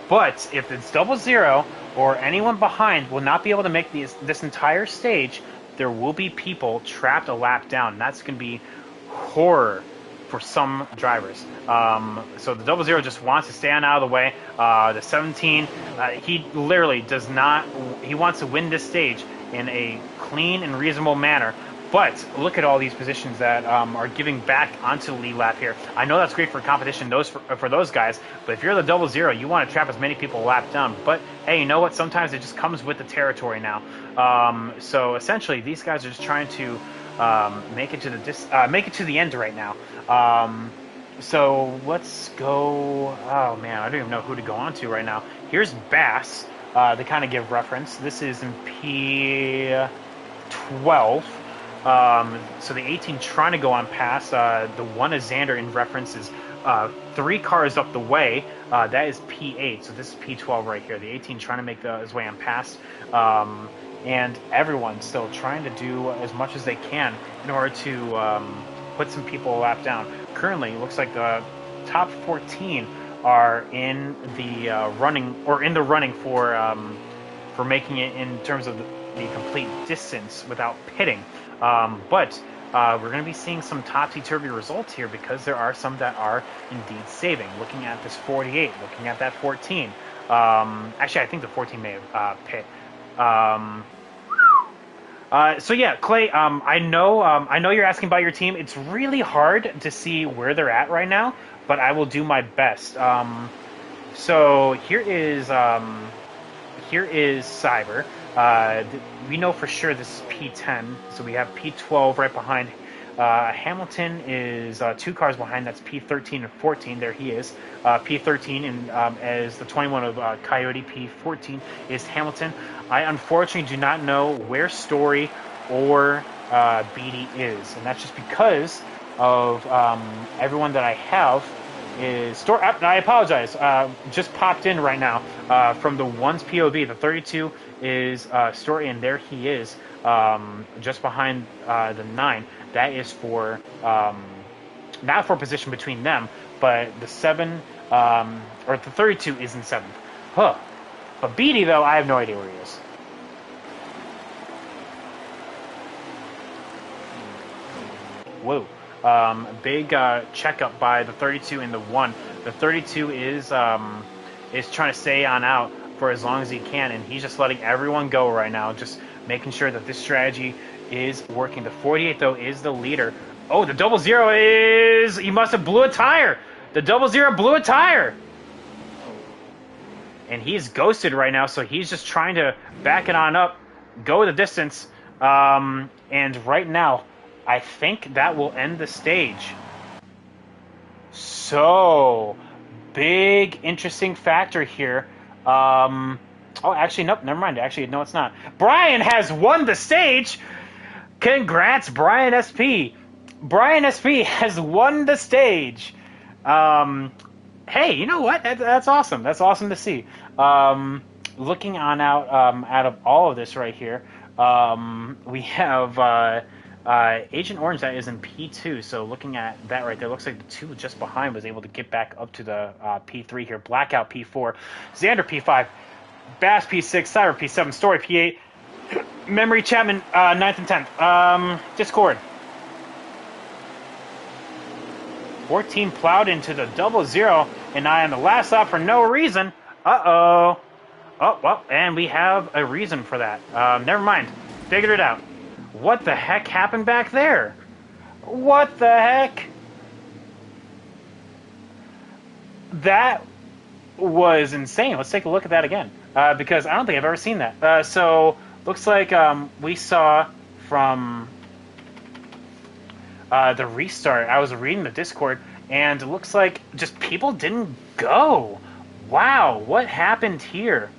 But if it's 00 or anyone behind will not be able to make this entire stage, there will be people trapped a lap down. That's going to be horror for some drivers. So the 00 just wants to stay on out of the way. The 17, he literally does not. He wants to win this stage in a clean and reasonable manner. But look at all these positions that are giving back onto the lead lap here. I know that's great for competition, for those guys. But if you're the 00, you want to trap as many people a lap down. But hey, you know what? Sometimes it just comes with the territory now. So essentially, these guys are just trying to make it to the end right now. So let's go. Oh man, I don't even know who to go on to right now. Here's Bass to kind of give reference. This is in P12. So the 18 trying to go on past. The 1 is Xander in reference is 3 cars up the way. That is P8. So this is P12 right here. The 18 trying to make his way on past. And everyone's still trying to do as much as they can in order to put some people a lap down. Currently, it looks like the top 14 are in the running for making it in terms of the complete distance without pitting. But we're going to be seeing some topsy-turvy results here because there are some that are indeed saving. Looking at this 48, looking at that 14. Actually, I think the 14 may have pit. So yeah, Clay, I know you're asking about your team. It's really hard to see where they're at right now, but I will do my best. So here is Cyber. We know for sure this is P10, so we have P12 right behind. Hamilton is 2 cars behind. That's P13 and 14. There he is. P13 and as the 21 of Coyote. P14 is Hamilton. I unfortunately do not know where Story or Beatty is, and that's just because of everyone that I have is Story. I apologize. Just popped in right now from the 1's POV. The 32 is Story, and there he is, just behind the 9. That is for not for position between them, but the 7 or the 32 is in 7th. Huh. But Beatty, though, I have no idea where he is. Whoa. Big checkup by the 32 and the 1. The 32 is trying to stay on out for as long as he can, and he's just letting everyone go right now, just making sure that this strategy is working. The 48, though, is the leader. Oh, the 00 is... He must have blew a tire. The 00 blew a tire. And he's ghosted right now, so he's just trying to back it on up, go the distance. And right now, I think that will end the stage. So, big interesting factor here. Um, oh, actually, nope, never mind. Actually, no, it's not. Brian has won the stage. Congrats, Brian SP. Brian SP has won the stage. Um, hey, you know what? That's awesome. That's awesome to see. Um, Looking on out of all of this right here, we have Agent Orange that is in P2. So looking at that right there, looks like the two just behind was able to get back up to the P3 here. Blackout P4, Xander P5, Bass P6, Cyber P7, Story P8, Memory Chapman 9th and 10th. Discord 14 plowed into the 00, and I on the last lap for no reason. Uh-oh. Oh, well, and we have a reason for that. Never mind. Figured it out. What the heck happened back there? What the heck? That was insane. Let's take a look at that again. Because I don't think I've ever seen that. So, looks like we saw from the restart, I was reading the Discord, and it looks like just people didn't go. Wow, what happened here?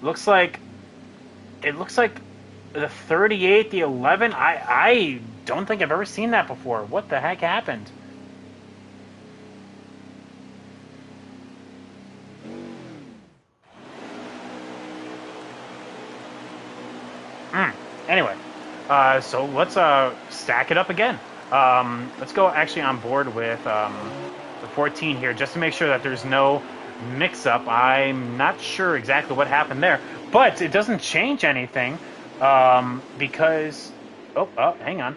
Looks like it looks like the 38, the 11. I don't think I've ever seen that before. What the heck happened? Anyway, so let's stack it up again. Let's go actually on board with the 14 here, just to make sure that there's no mix-up. I'm not sure exactly what happened there, but it doesn't change anything because... Oh, hang on.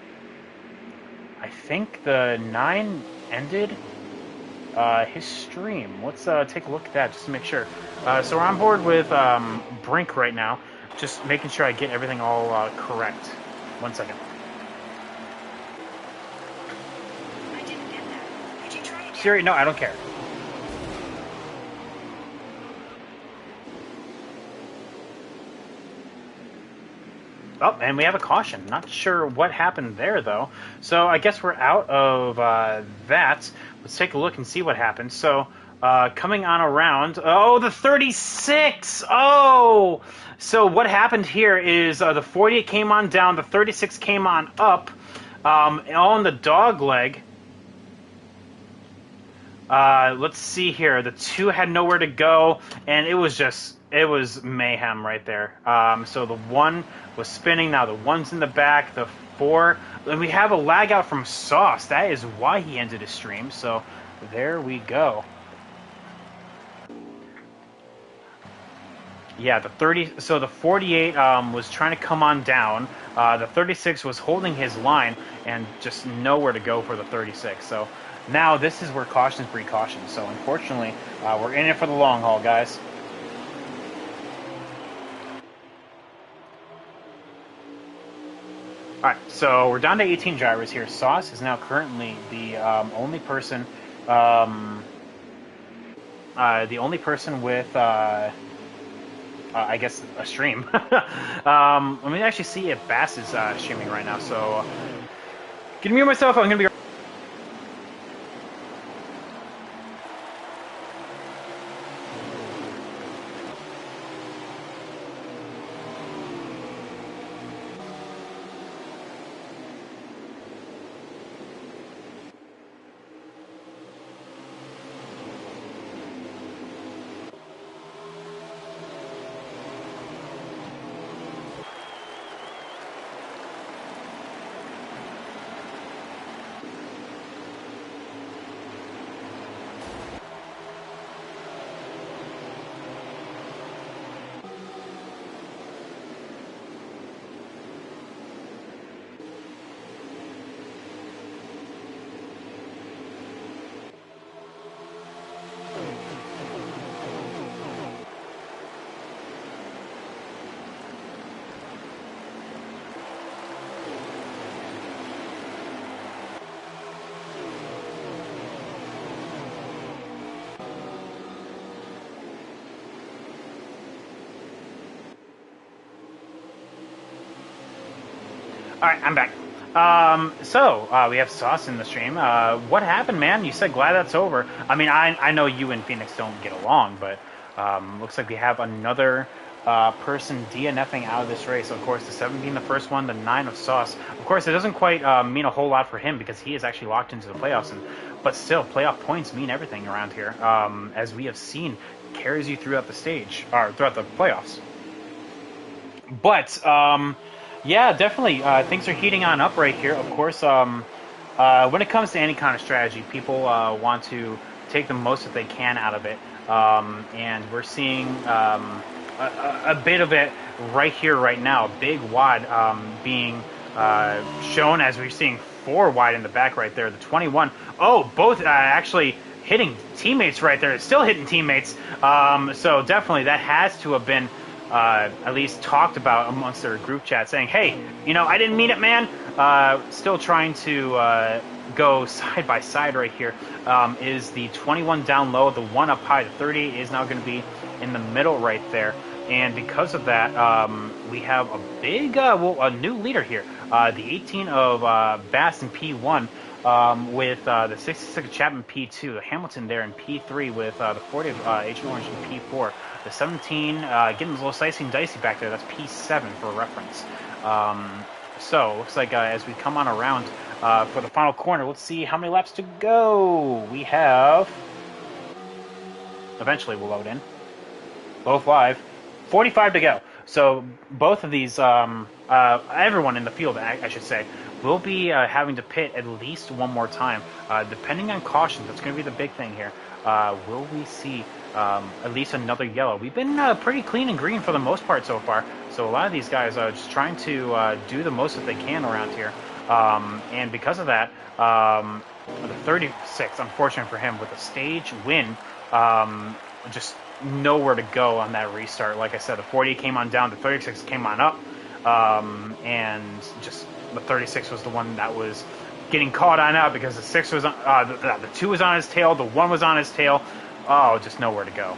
I think the 9 ended his stream. Let's take a look at that just to make sure. So we're on board with Brink right now. Just making sure I get everything all correct. 1 second. I didn't get that. Could you try again? Siri, no, I don't care. Oh, and we have a caution. Not sure what happened there, though. So I guess we're out of that. Let's take a look and see what happened. So coming on around... Oh, the 36! Oh! So what happened here is the 48 came on down, the 36 came on up, all in the dog leg. Let's see here. The 2 had nowhere to go, and it was mayhem right there. So the 1 was spinning, now the 1's in the back, the 4, and we have a lag out from Sauce. That is why he ended his stream, so there we go. Yeah, the 30. So the 48 was trying to come on down. The 36 was holding his line and just nowhere to go for the 36. So now this is where cautions breed caution. So unfortunately, we're in it for the long haul, guys. All right, so we're down to 18 drivers here. Sauce is now currently the only person. The only person with. I guess a stream. Let me actually see if Bass is streaming right now. So, gonna mute myself. I'm gonna be. All right, I'm back. We have Sauce in the stream. What happened, man? You said glad that's over. I mean, I know you and Phoenix don't get along, but looks like we have another person DNFing out of this race. Of course, the 7 being the first one, the 9 of Sauce. Of course, it doesn't quite mean a whole lot for him because he is actually locked into the playoffs, but still, playoff points mean everything around here, as we have seen, carries you throughout the stage, or throughout the playoffs. But yeah, definitely things are heating on up right here. Of course, when it comes to any kind of strategy, people want to take the most that they can out of it, and we're seeing a bit of it right here, right now. Big wad being shown as we're seeing 4 wide in the back right there. The 21. Oh, both actually hitting teammates right there. Still hitting teammates. So definitely that has to have been at least talked about amongst their group chat, saying, hey, you know, I didn't mean it, man. Still trying to go side by side right here. Is the 21 down low, the 1 up high, the 30 is now going to be in the middle right there. And because of that, we have a big, a new leader here. The 18 of Bass in P1 with the 66 of Chapman P2, Hamilton there in P3 with the 40 of Agent Orange in P4. The 17, getting a little dicey and dicey back there. That's P7 for reference. So looks like as we come on around for the final corner, let's see how many laps to go. We have. Eventually, we'll load in. Both live. 45 to go. So both of these, everyone in the field, I should say, will be having to pit at least one more time. Depending on caution, that's going to be the big thing here. Will we see at least another yellow? We've been pretty clean and green for the most part so far. So a lot of these guys are just trying to do the most that they can around here. And because of that, the 36, unfortunate for him, with a stage win, just nowhere to go on that restart. Like I said, the 40 came on down, the 36 came on up, and just the 36 was the one that was getting caught on out because the 6 was on, the 2 was on his tail, the 1 was on his tail. Oh, just nowhere to go.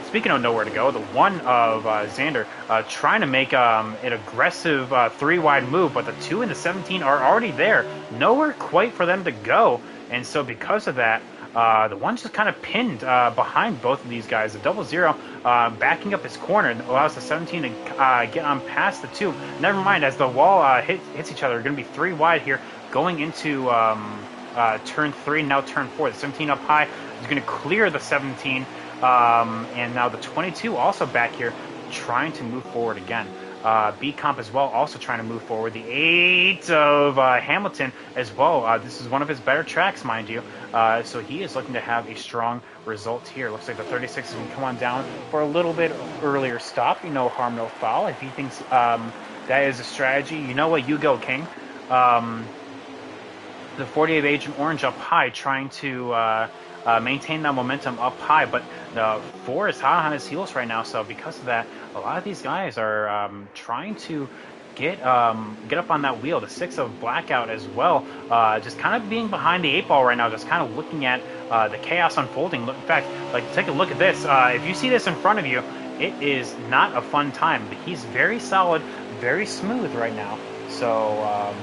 Speaking of nowhere to go, the 1 of Xander trying to make an aggressive 3-wide move, but the 2 and the 17 are already there. Nowhere quite for them to go. And so because of that, the 1 just kind of pinned behind both of these guys. The 00 backing up his corner allows the 17 to get on past the 2. Never mind, as the wall hits each other, going to be 3 wide here going into turn 3, now turn 4. The 17 up high is going to clear the 17. And now the 22 also back here trying to move forward again. B-Comp as well also trying to move forward. The 8 of Hamilton as well. This is one of his better tracks, mind you. So he is looking to have a strong result here. Looks like the 36 is going to come on down for a little bit earlier stop. No harm, no foul. If he thinks that is a strategy, you know what? You go, King. The 40 of Agent Orange up high trying to maintain that momentum up high, but the 4 is hot on his heels right now. So because of that, a lot of these guys are trying to get up on that wheel. The 6 of Blackout as well, just kind of being behind the 8 ball right now, just kind of looking at the chaos unfolding. In fact, like, take a look at this. If you see this in front of you, it is not a fun time, but he's very solid, very smooth right now. So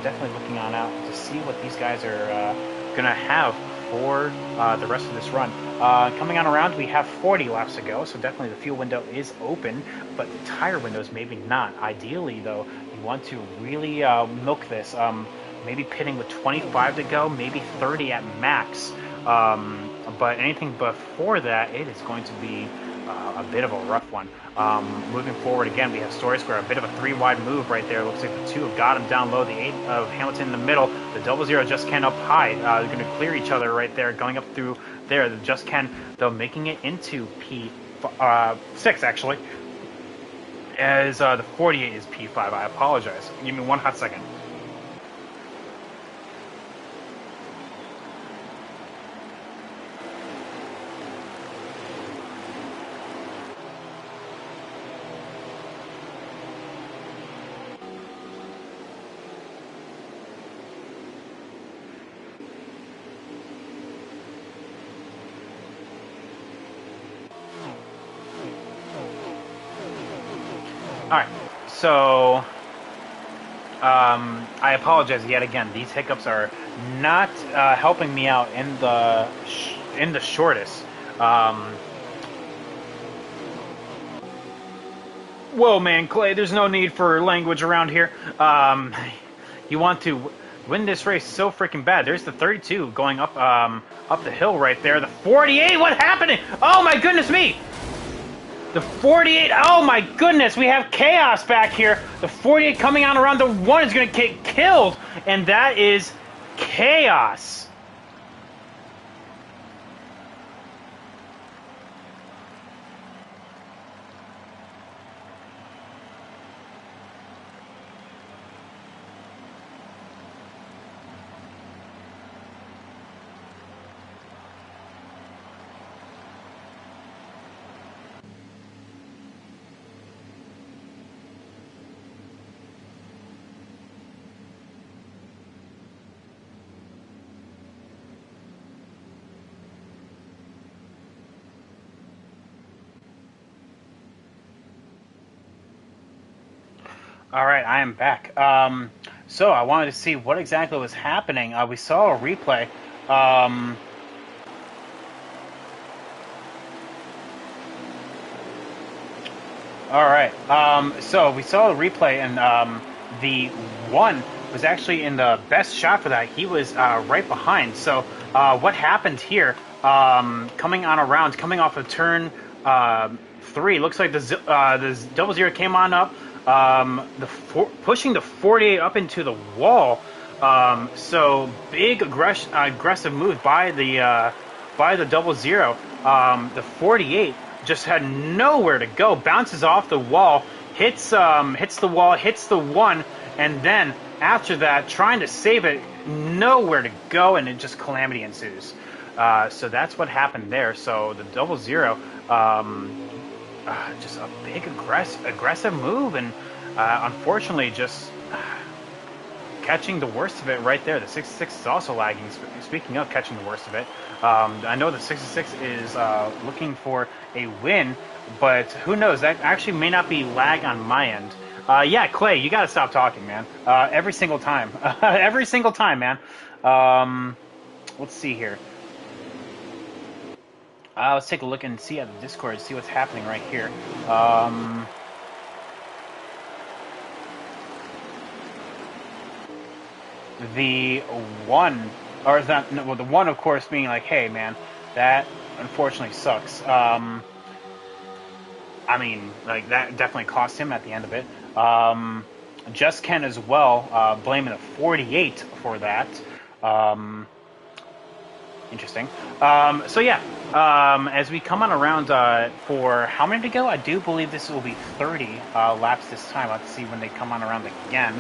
definitely looking on out to see what these guys are gonna have for the rest of this run. Coming on around, we have 40 laps to go, so definitely the fuel window is open, but the tire windows maybe not. Ideally, though, you want to really milk this. Maybe pitting with 25 to go, maybe 30 at max. But anything before that, it is going to be a bit of a rough one. Moving forward again, we have Story Square, a bit of a 3-wide move right there. Looks like the 2 have got him down low, the 8 of Hamilton in the middle, the 00 just can up high. They're going to clear each other right there, going up through there. The just can, though, making it into P6 actually, as the 48 is P5. I apologize. Give me one hot second. All right, so I apologize yet again. These hiccups are not helping me out in the shortest. Um, Whoa, man, Clay. There's no need for language around here. You want to win this race so freaking bad. There's the 32 going up the hill right there. The 48. What happened? Oh my goodness me! The 48, oh my goodness, we have chaos back here. The 48 coming out around the 1 is going to get killed, and that is chaos. All right, I am back. So I wanted to see what exactly was happening. We saw a replay. Um, all right. So we saw a replay, and the 1 was actually in the best shot for that. He was right behind. So what happened here? Coming on around, coming off of turn 3, looks like the 00 came on up. Pushing the 48 up into the wall. So big aggressive move by the 00. The 48 just had nowhere to go. Bounces off the wall, hits the wall, hits the 1, and then after that, trying to save it, nowhere to go, and it just calamity ensues. So that's what happened there. So the 00. Just a big aggressive move, and unfortunately just catching the worst of it right there. The 66 is also lagging. Speaking of catching the worst of it, I know the 66 is looking for a win, but who knows? That actually may not be lag on my end. Yeah, Clay, you got to stop talking, man. Every single time. Every single time, man. Let's see here. Let's take a look and see at the Discord, see what's happening right here. The 1, or that, well, the 1, of course, being like, hey, man, that unfortunately sucks. I mean, like, that definitely cost him at the end of it. Just Ken as well, blaming the 48 for that. Interesting. So yeah, as we come on around for how many to go? I do believe this will be 30 laps this time. Let's see when they come on around again.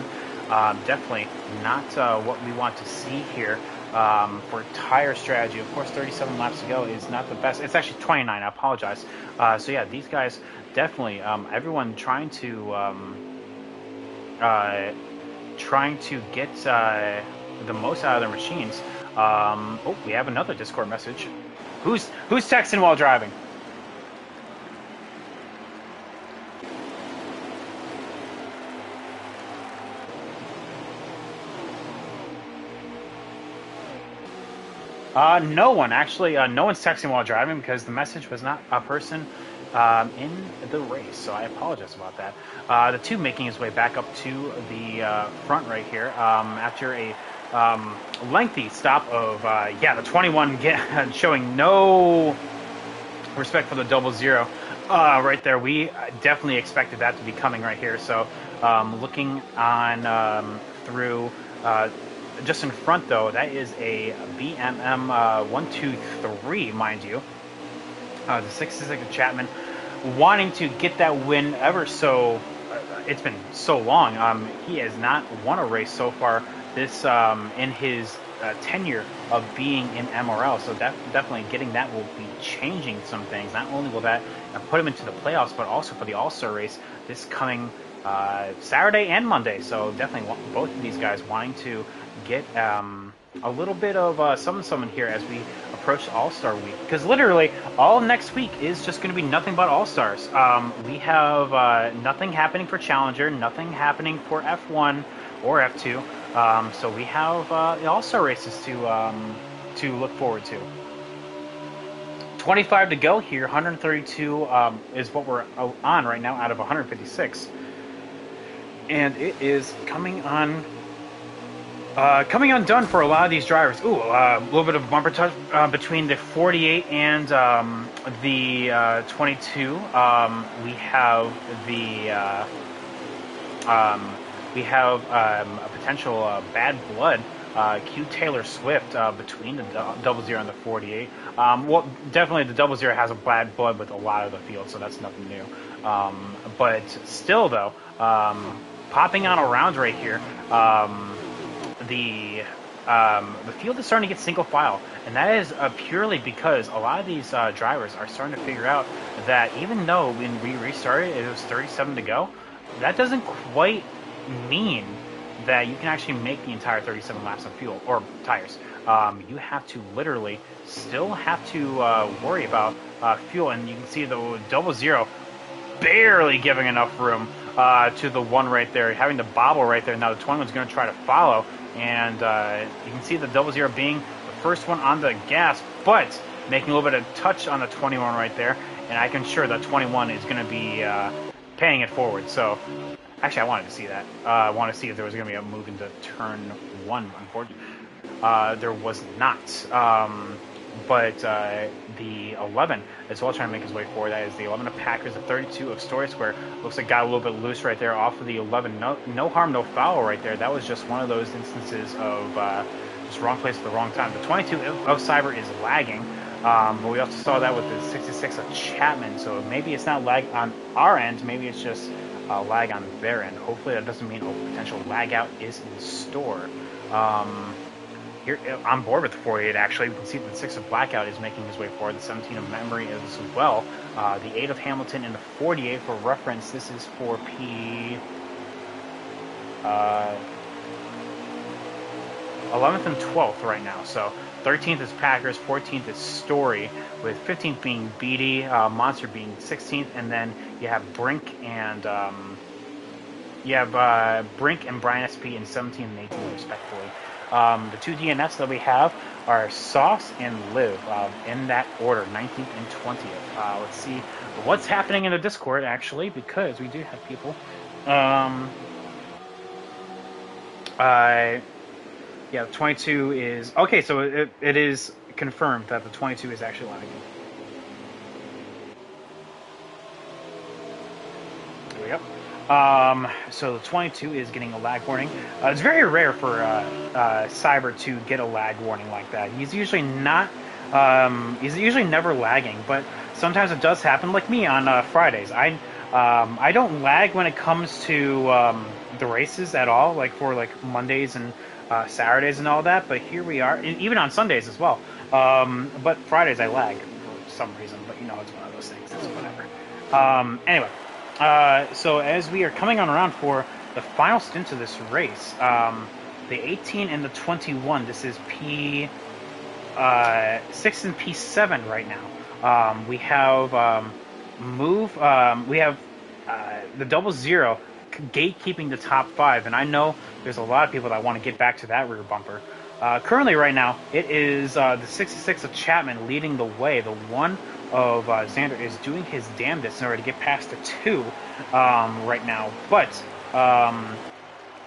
Definitely not what we want to see here for tire strategy. Of course, 37 laps to go is not the best. It's actually 29. I apologize. So yeah, these guys definitely, everyone trying to get the most out of their machines. Oh, we have another Discord message. Who's texting while driving? No one actually. No one's texting while driving because the message was not a person in the race. So I apologize about that. The 2 making his way back up to the front right here after a lengthy stop of the 21 showing no respect for the 00 right there. We definitely expected that to be coming right here. So looking on through just in front though, that is a BMM 123, mind you. The 66 Chapman wanting to get that win ever so. It's been so long. He has not won a race so far this in his tenure of being in MRL. So definitely getting that will be changing some things. Not only will that put him into the playoffs, but also for the All-Star race this coming Saturday and Monday. So definitely both of these guys wanting to get a little bit of something here as we approach All-Star Week. Because literally, all next week is just going to be nothing but All-Stars. We have nothing happening for Challenger, nothing happening for F1. or F2. So we have the All-Star races to look forward to. 25 to go here. 132 is what we're on right now out of 156, and it is coming undone for a lot of these drivers. Ooh, a little bit of bumper touch between the 48 and the 22. We have the a potential bad blood. Q Taylor Swift between the double zero and the 48. Well, definitely the double zero has a bad blood with a lot of the field, so that's nothing new. But still, though, popping on around right here. The field is starting to get single file, and that is purely because a lot of these drivers are starting to figure out that even though when we restarted it was 37 to go, that doesn't quite mean that you can actually make the entire 37 laps of fuel or tires. You have to literally still have to worry about fuel, and you can see the double zero barely giving enough room to the one right there, having the bobble right there. Now the 21's going to try to follow, and you can see the double zero being the first one on the gas, but making a little bit of touch on the 21 right there, and I can sure that 21 is going to be paying it forward. So actually I wanted to see that. I wanted to see if there was going to be a move into turn 1. Unfortunately, there was not. But the 11 as well trying to make his way forward. That is the 11 of Packers, the 32 of Story Square. Looks like got a little bit loose right there off of the 11. No harm, no foul right there. That was just one of those instances of just wrong place at the wrong time. The 22 of Cyber is lagging. But we also saw that with the 66 of Chapman. So maybe it's not lag on our end. Maybe it's just lag on their end. Hopefully that doesn't mean a potential lag out is in store. Here on board with the 48, actually, we can see that the 6 of Blackout is making his way forward. The 17 of Memory is as well. The 8 of Hamilton and the 48 for reference. This is for P 11th and 12th right now. So 13th is Packers, 14th is Story, with 15th being Beatty, Monster being 16th, and then you have Brink and Brian SP in 17th and 18th respectively. The 2 DNFs that we have are Sauce and Liv in that order, 19th and 20th. Let's see what's happening in the Discord, actually, because we do have people. Yeah, the 22 is... Okay, so it is confirmed that the 22 is actually lagging. There we go. So the 22 is getting a lag warning. It's very rare for Cyber to get a lag warning like that. He's usually not. He's usually never lagging, but sometimes it does happen. Like me on Fridays, I don't lag when it comes to the races at all. Like for like Mondays and Saturdays and all that. But here we are, and even on Sundays as well. But Fridays I lag for some reason. But you know, it's one of those things. It's whatever. Anyway. So as we are coming on around for the final stint of this race, the 18 and the 21, this is P6 and P7 right now. We have we have the double zero gatekeeping the top 5, and I know there's a lot of people that want to get back to that rear bumper. Currently right now, it is the 66 of Chapman leading the way. The 1 of Xander is doing his damnedest in order to get past the 2 right now. But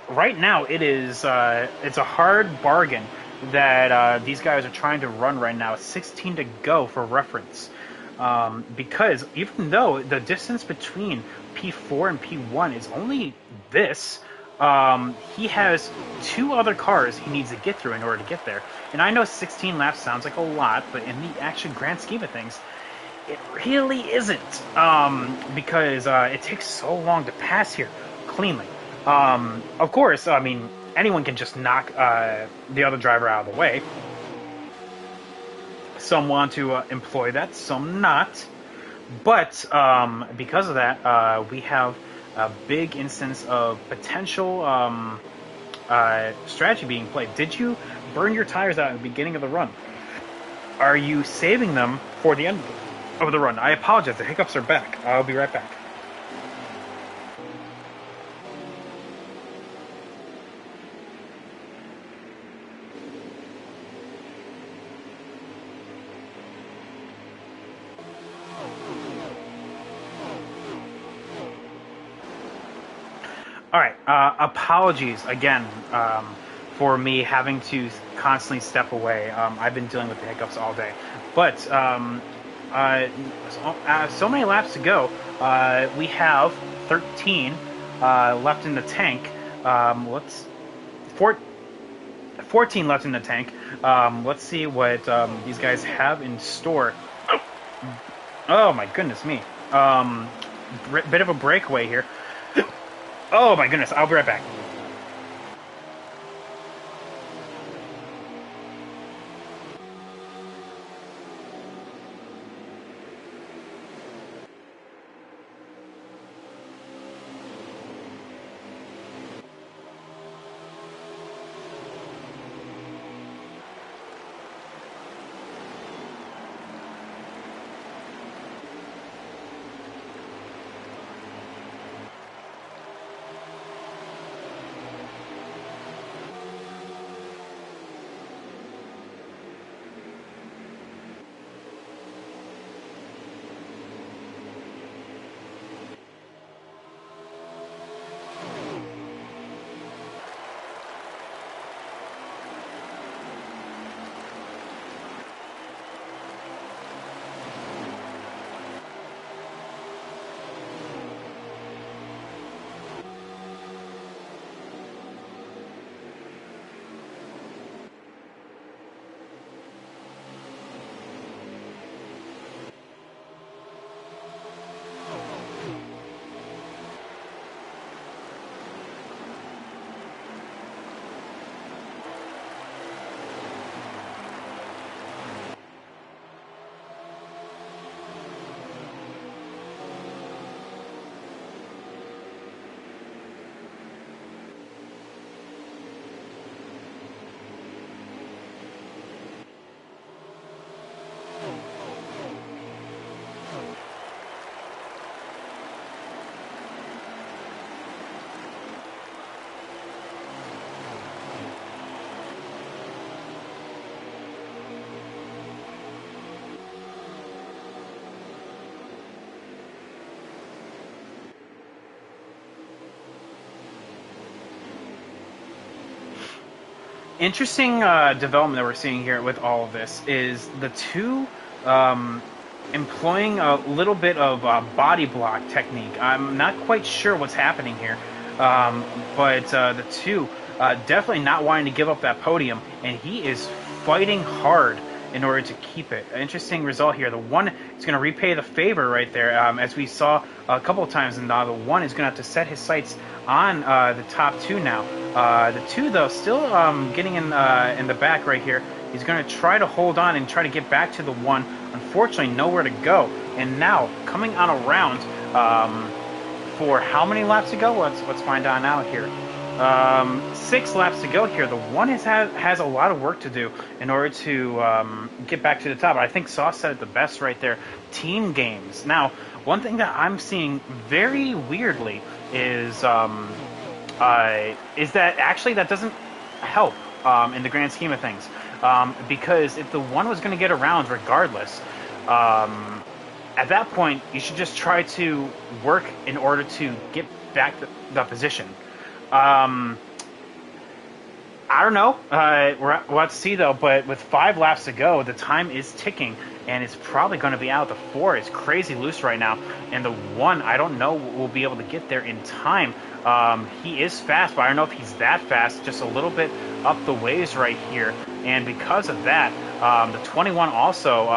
right now it is it's a hard bargain that these guys are trying to run right now. 16 to go for reference. Because even though the distance between P4 and P1 is only this, he has 2 other cars he needs to get through in order to get there. And I know 16 laps sounds like a lot, but in the actual grand scheme of things, it really isn't, because it takes so long to pass here cleanly. Of course, I mean, anyone can just knock the other driver out of the way. Some want to employ that, some not. But because of that, we have a big instance of potential strategy being played. Did you burn your tires out at the beginning of the run? Are you saving them for the end of the run? I apologize, the hiccups are back. I'll be right back. All right. Apologies again for me having to constantly step away. I've been dealing with the hiccups all day, but uh, so many laps to go. We have 13 left in the tank. Let's four, 14 left in the tank. Let's see what these guys have in store. Oh my goodness me. Bit of a breakaway here. Oh my goodness. I'll be right back. Interesting development that we're seeing here with all of this is the two um, employing a little bit of body block technique. I'm not quite sure what's happening here, but the two definitely not wanting to give up that podium, and he is fighting hard in order to keep it. An interesting result here. The one is going to repay the favor right there, as we saw a couple of times, and the one is going to have to set his sights on the top two now. The two, though, still getting in the back right here. He's going to try to hold on and try to get back to the one. Unfortunately, nowhere to go. And now, coming on around for how many laps to go? Let's find out now here. 6 laps to go here. The one has a lot of work to do in order to get back to the top. I think Sauce said it the best right there. Team games. Now, one thing that I'm seeing very weirdly is that actually that doesn't help in the grand scheme of things. Because if the one was going to get around regardless, at that point, you should just try to work in order to get back the position. I don't know. We'll have to see, though. But with 5 laps to go, the time is ticking, and it's probably going to be out. The 4 is crazy loose right now, and the 1, I don't know, will be able to get there in time. He is fast, but I don't know if he's that fast. Just a little bit up the ways right here, and because of that, the 21 also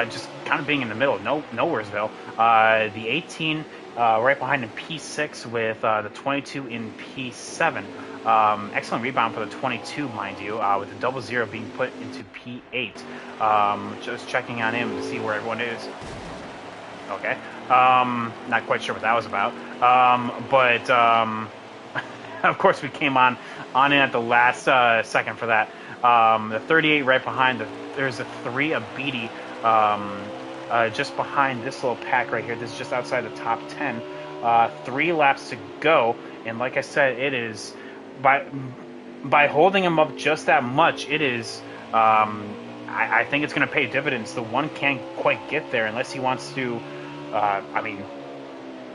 just kind of being in the middle, nowheresville. The 18 right behind in P6 with the 22 in P7. Excellent rebound for the 22, mind you, with the 00 being put into P8. Just checking on him to see where everyone is. Okay. Not quite sure what that was about. But of course we came on in at the last second for that. The 38 right behind. There's a 3 of Beatty just behind this little pack right here. This is just outside the top 10. 3 laps to go, and like I said, it is by holding him up just that much, it is. I think it's going to pay dividends. The one can't quite get there unless he wants to. I mean,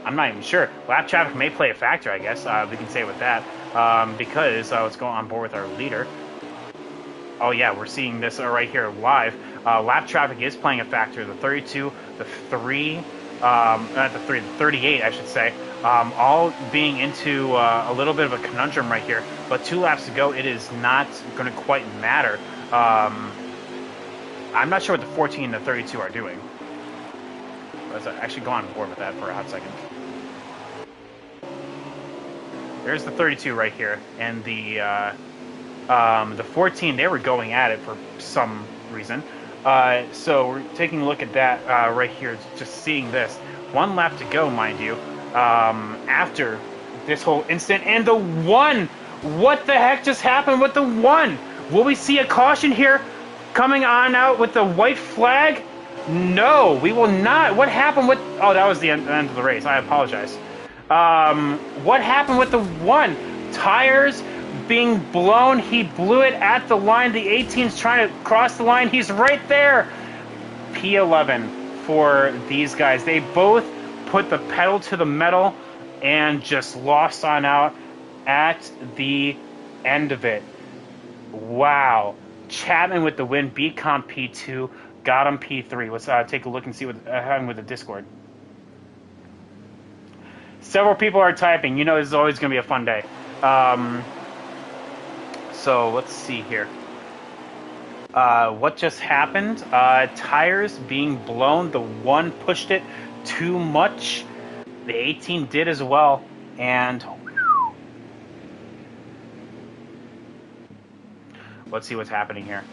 I'm not even sure. Lap traffic may play a factor, I guess. We can say with that. Because let's go on board with our leader. Oh yeah, we're seeing this right here live. Lap traffic is playing a factor. The 32, the 3, not the 3, the 38, I should say, all being into a little bit of a conundrum right here. But 2 laps to go, it is not going to quite matter. I'm not sure what the 14 and the 32 are doing. Let's actually go on board with that for a hot second. There's the 32 right here, and the 14, they were going at it for some reason. So we're taking a look at that right here, just seeing this. 1 lap to go, mind you, after this whole incident. And the 1! What the heck just happened with the 1? Will we see a caution here coming on out with the white flag? No, we will not. What happened with... Oh, that was the end of the race. I apologize. What happened with the 1? Tires being blown. He blew it at the line. The 18's trying to cross the line. He's right there. P11 for these guys. They both put the pedal to the metal and just lost on out at the end of it. Wow. Chapman with the win. Beat Comp P2. Got him P3. Let's take a look and see what happened with the Discord. Several people are typing. You know this is always going to be a fun day. So let's see here. What just happened? Tires being blown. The 1 pushed it too much. The 18 did as well. And let's see what's happening here.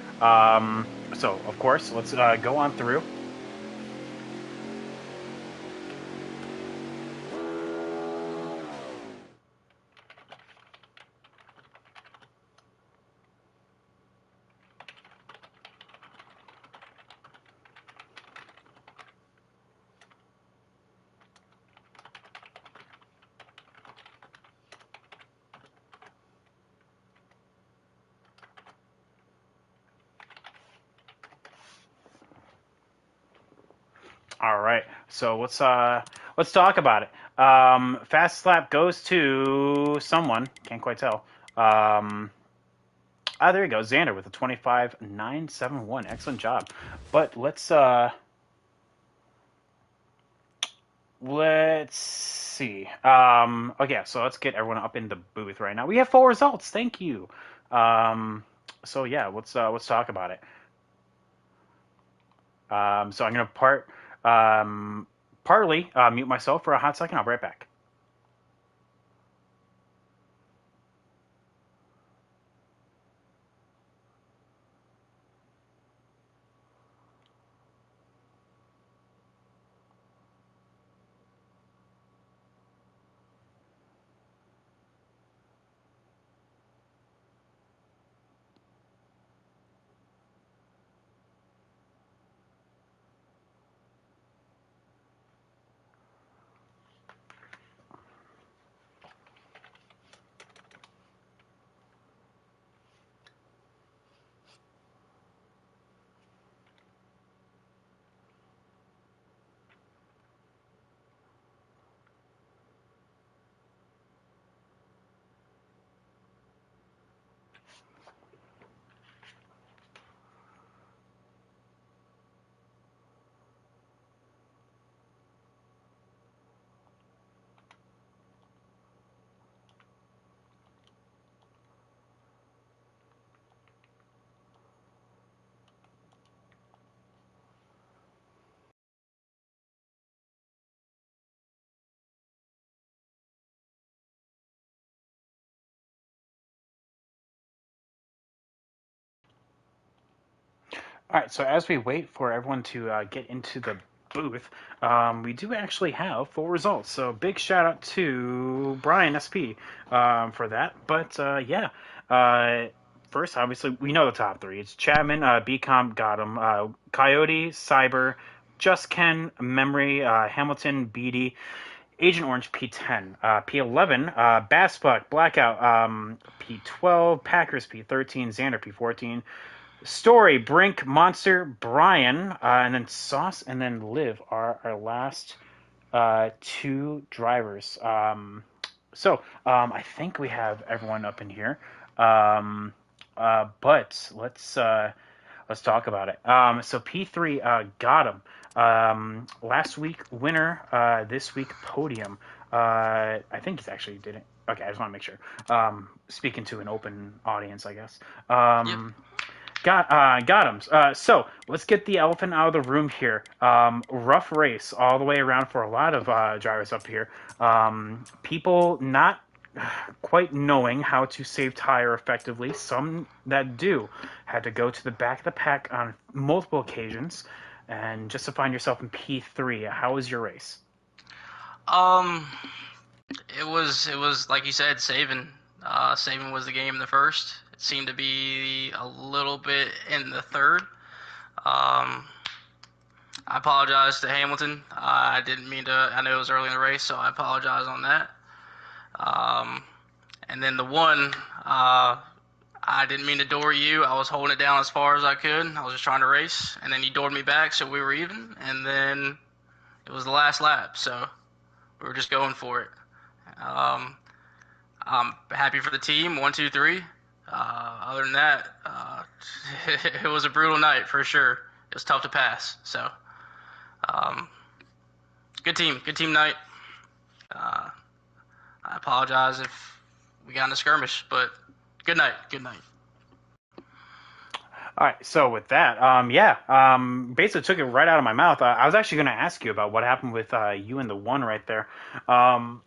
So, of course, let's go on through. All right, so let's talk about it. Fast lap goes to someone. Can't quite tell. There you go, Xander with a 25.971. Excellent job. But let's see. Okay, so let's get everyone up in the booth right now. We have full results. Thank you. So yeah, let's talk about it. So I'm gonna partly mute myself for a hot second. I'll be right back. All right, so as we wait for everyone to get into the booth, we do actually have full results. So big shout out to Brian SP for that. But yeah, first, obviously, we know the top 3. It's Chapman, BComp got him, Coyote, Cyber, Just Ken, Memory, Hamilton, Beatty, Agent Orange P10, P11, Bassbuck, Blackout, P12, Packers P13, Xander P14, Story, Brink, Monster, Brian, and then Sauce, and then Liv are our last two drivers. I think we have everyone up in here. But let's talk about it. So P3 got him. Last week winner. This week podium. I think he's actually did it. Okay, I just want to make sure. Speaking to an open audience, I guess. Yep. Got him. So let's get the elephant out of the room here. Rough race all the way around for a lot of drivers up here. People not quite knowing how to save tire effectively. Some that do had to go to the back of the pack on multiple occasions, and just to find yourself in P3. How was your race? Um, it was like you said, saving. Saving was the game in the first. It seemed to be a little bit in the third. Um, I apologize to Hamilton. I didn't mean to. I know it was early in the race, so I apologize on that. Um, and then the one, I didn't mean to door you. I was holding it down as far as I could. I was just trying to race, and then you doored me back, so we were even. And then it was the last lap, so we were just going for it. Um, I'm happy for the team. 1, 2, 3. Other than that, it was a brutal night for sure. It was tough to pass. So, um, good team night. Uh, I apologize if we got in a skirmish, but good night, good night. All right, so with that, basically took it right out of my mouth. I was actually going to ask you about what happened with you and the one right there. Um,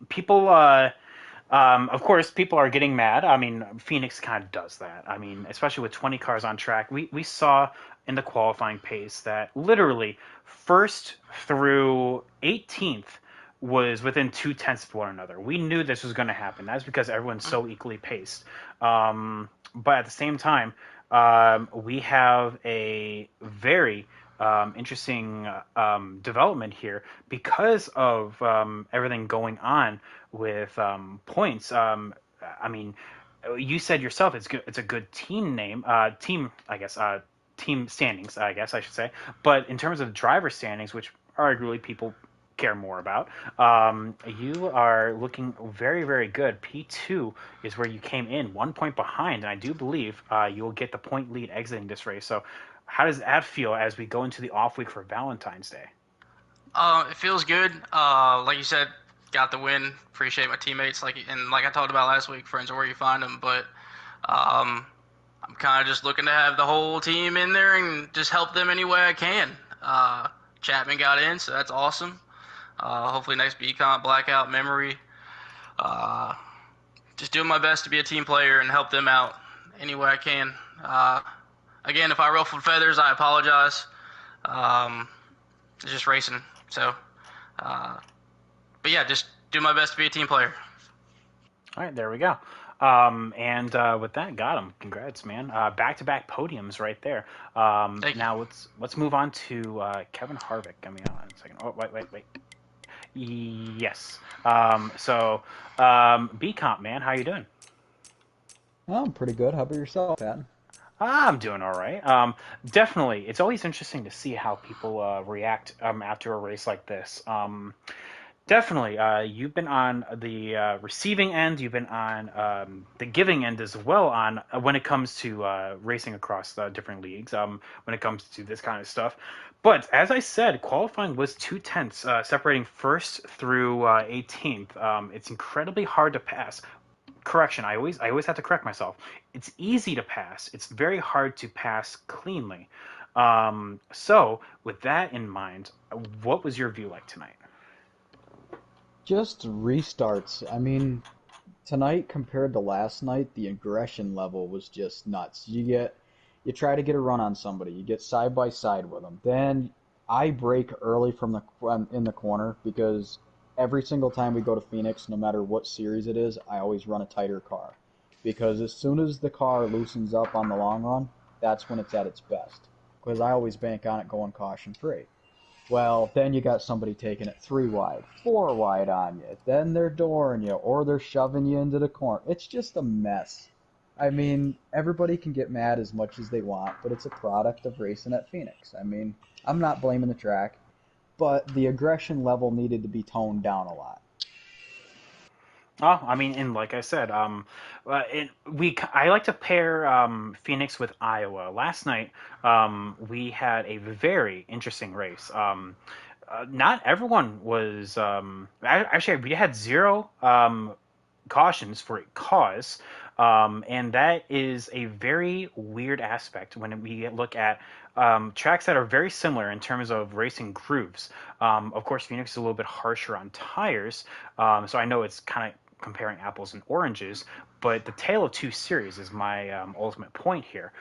people, of course, people are getting mad. I mean, Phoenix kind of does that. I mean, especially with 20 cars on track. We saw in the qualifying pace that literally first through 18th was within 2/10 of one another. We knew this was going to happen. That's because everyone's so equally paced. But at the same time, we have a very interesting development here because of everything going on with points. I mean, you said yourself it's good. It's a good team name. Team, I guess. Team standings, I guess I should say. But in terms of driver standings, which arguably people care more about, you are looking very, very good. P2 is where you came in, 1 point behind, and I do believe you will get the point lead exiting this race. So, how does that feel as we go into the off week for Valentine's Day? It feels good. Like you said, got the win. Appreciate my teammates. Like I talked about last week, friends are where you find them. But um, I'm kind of just looking to have the whole team in there and just help them any way I can. Chapman got in, so that's awesome. Hopefully next Beacon blackout memory. Uh, just doing my best to be a team player and help them out any way I can. Again, if I ruffled feathers, I apologize. Um, it's just racing. So, uh, but yeah, just do my best to be a team player. All right, there we go. And with that, got him. Congrats, man. Back-to-back podiums right there. Thank you. Now let's move on to Kevin Harvick. Give me on a second. Oh, wait. Yes. B Comp, man, how you doing? Oh, I'm pretty good. How about yourself, Pat? I'm doing all right. Definitely, it's always interesting to see how people react after a race like this. Definitely, you've been on the receiving end. You've been on the giving end as well. On when it comes to racing across the different leagues. When it comes to this kind of stuff. But as I said, qualifying was 2/10, separating first through 18th. It's incredibly hard to pass. Correction, I always have to correct myself. It's easy to pass. It's very hard to pass cleanly. So with that in mind, what was your view like tonight? Just restarts. I mean, tonight compared to last night, the aggression level was just nuts. You try to get a run on somebody, you get side by side with them. Then I break early from in the corner because every single time we go to Phoenix, no matter what series it is, I always run a tighter car. Because as soon as the car loosens up on the long run, that's when it's at its best. Because I always bank on it going caution free. Well, then you got somebody taking it 3 wide, 4 wide on you. Then they're dooring you, or they're shoving you into the corner. It's just a mess. I mean, everybody can get mad as much as they want, but it's a product of racing at Phoenix. I mean, I'm not blaming the track. but the aggression level needed to be toned down a lot. Oh, I mean, and like I said, I like to pair Phoenix with Iowa. Last night, we had a very interesting race. Not everyone was actually we had zero cautions for a cause. And that is a very weird aspect when we look at tracks that are very similar in terms of racing grooves. Of course, Phoenix is a little bit harsher on tires, so I know it's kind of comparing apples and oranges, but the Tale of Two Series is my ultimate point here.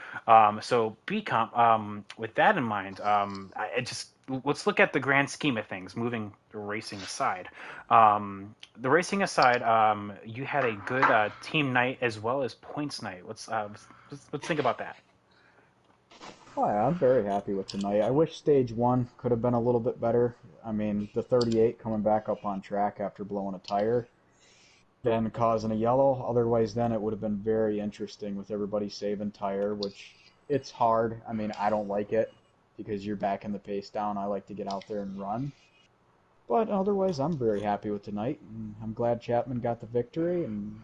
So BComp, with that in mind, I just let's look at the grand scheme of things, moving the racing aside. The racing aside, you had a good team night as well as points night. Let's think about that. Oh, yeah, I'm very happy with tonight. I wish stage one could have been a little bit better. I mean, the 38 coming back up on track after blowing a tire, then causing a yellow. Otherwise, then it would have been very interesting with everybody saving tire, which it's hard. I mean, I don't like it because you're backing the pace down. I like to get out there and run. But otherwise, I'm very happy with tonight, and I'm glad Chapman got the victory. And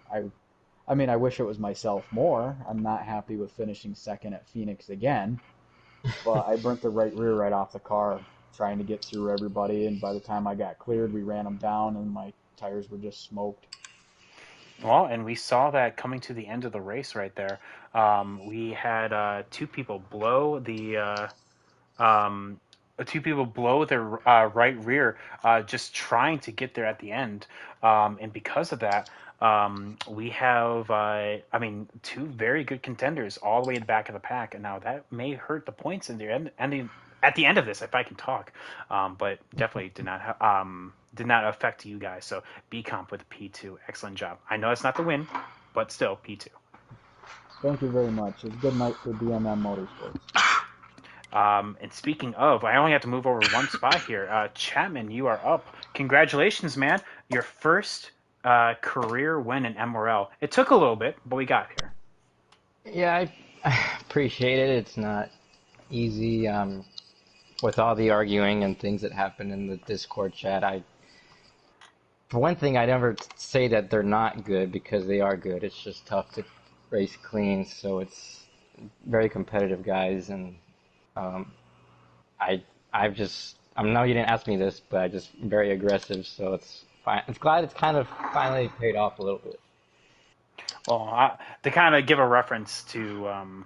I mean, I wish it was myself more. I'm not happy with finishing second at Phoenix again, but I burnt the right rear right off the car trying to get through everybody. And by the time I got cleared, we ran them down, and my tires were just smoked. Well, and we saw that coming to the end of the race right there. We had um, two people blow their right rear just trying to get there at the end. And because of that, we have, I mean, two very good contenders all the way in the back of the pack. And now that may hurt the points in the end, at the end of this, if I can talk. But definitely did not affect you guys. So B comp with P2, excellent job. I know it's not the win, but still P2. Thank you very much. It's a good night for BMM Motorsports. And speaking of, I only have to move over one spot here. Chapman, you are up. Congratulations, man. Your first career win in MRL. It took a little bit, but we got here. Yeah, I appreciate it. It's not easy with all the arguing and things that happen in the Discord chat. For one thing, I never say that they're not good because they are good. It's just tough to race clean, so it's very competitive guys, and um, I know you didn't ask me this, but I just very aggressive, so it's fine. It's glad it's kind of finally paid off a little bit. Well, to kind of give a reference to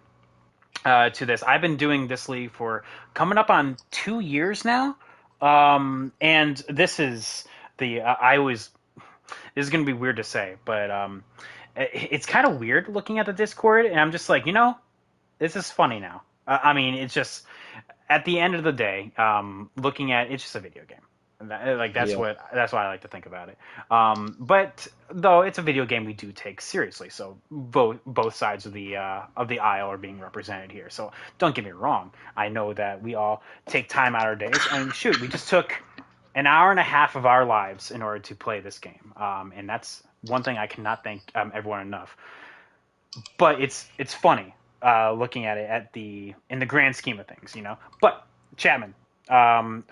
this, I've been doing this league for coming up on 2 years now, and this is the I always this is going to be weird to say, but it's kind of weird looking at the Discord, and I'm just like, this is funny now. I mean, it's just at the end of the day, looking at it's just a video game. Like Yeah. that's why I like to think about it. But though it's a video game, we do take seriously. So both sides of the aisle are being represented here. So don't get me wrong. I know that we all take time out of our days. And shoot, we just took an hour and a half of our lives in order to play this game. And that's one thing I cannot thank everyone enough. But it's funny looking at it in the grand scheme of things. But Chapman,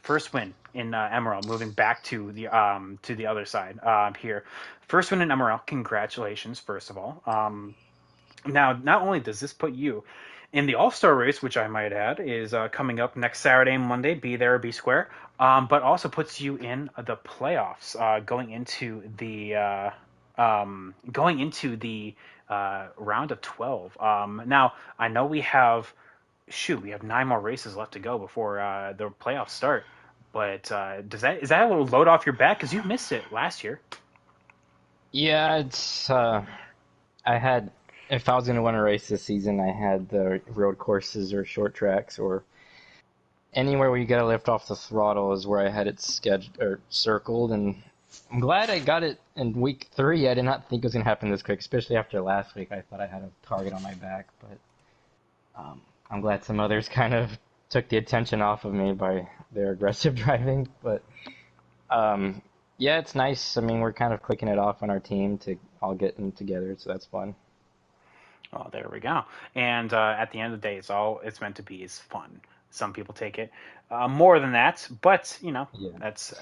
first win in MRL, moving back to the other side here. First win in MRL. Congratulations, first of all. Now, not only does this put you in the All Star race, which I might add is coming up next Saturday and Monday, be there or be square, but also puts you in the playoffs going into the round of 12. Now, I know we have 9 more races left to go before the playoffs start. But is that a little load off your back? Because you missed it last year. Yeah, it's I had if I was gonna win a race this season, I had the road courses or short tracks or anywhere where you gotta lift off the throttle is where I had it scheduled or circled, and I'm glad I got it in week 3. I did not think it was gonna happen this quick, especially after last week. I thought I had a target on my back, but I'm glad some others kind of took the attention off of me by their aggressive driving. But yeah, it's nice. I mean, we're kind of clicking it off on our team to all getting together, so that's fun. Oh, there we go. And at the end of the day, it's meant to be is fun. Some people take it more than that, but Yeah. that's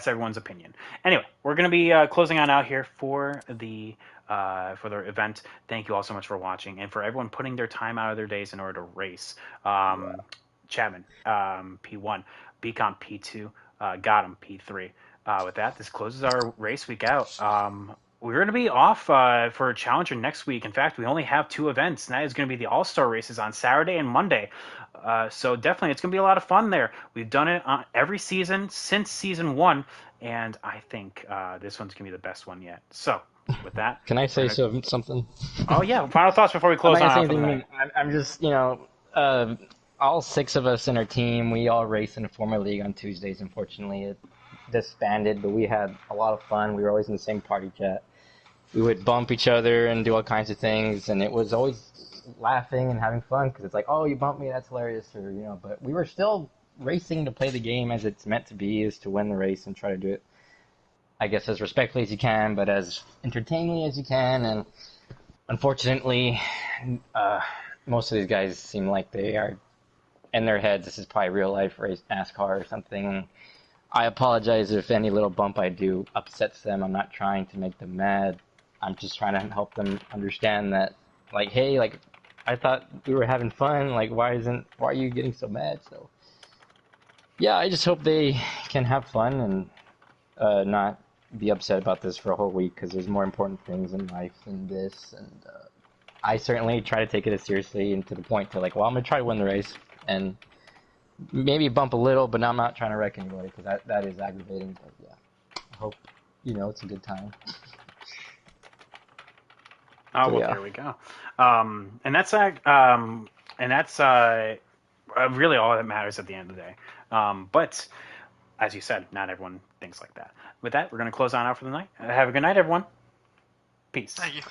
everyone's opinion. Anyway, we're going to be closing on out here for the event. Thank you all so much for watching and for everyone putting their time out of their days in order to race. Chapman, P1, Beacon, P2, got him, P3. With that, this closes our race week out. We're going to be off for Challenger next week. In fact, we only have 2 events, and that is going to be the All-Star races on Saturday and Monday. So definitely, it's going to be a lot of fun there. We've done it on every season since season 1, and I think this one's going to be the best one yet. So with that, Can I we're say gonna... something? Oh yeah, final thoughts before we I'm close not on gonna say out for the anything. night. I'm just, all 6 of us in our team, we all race in a former league on Tuesdays. Unfortunately, it disbanded, but we had a lot of fun. We were always in the same party chat. We would bump each other and do all kinds of things, and it was always laughing and having fun because it's like, oh, you bumped me, that's hilarious, or But we were still racing to play the game as it's meant to be, is to win the race and try to do it, I guess, as respectfully as you can, but as entertainingly as you can. And unfortunately, most of these guys seem like they are in their heads. This is probably real life race NASCAR or something. I apologize if any little bump I do upsets them. I'm not trying to make them mad. I'm just trying to help them understand that, like, hey, like, I thought we were having fun. Like, why are you getting so mad? So, yeah, I just hope they can have fun and not be upset about this for a whole week, because there's more important things in life than this. And I certainly try to take it as seriously and to the point to, like, well, I'm gonna try to win the race and maybe bump a little, but I'm not trying to wreck anybody, because that is aggravating. But yeah, I hope it's a good time. Oh So well, yeah. there we go. And that's really all that matters at the end of the day. But as you said, not everyone thinks like that. With that, we're going to close on out for the night. Have a good night, everyone. Peace. Thank you.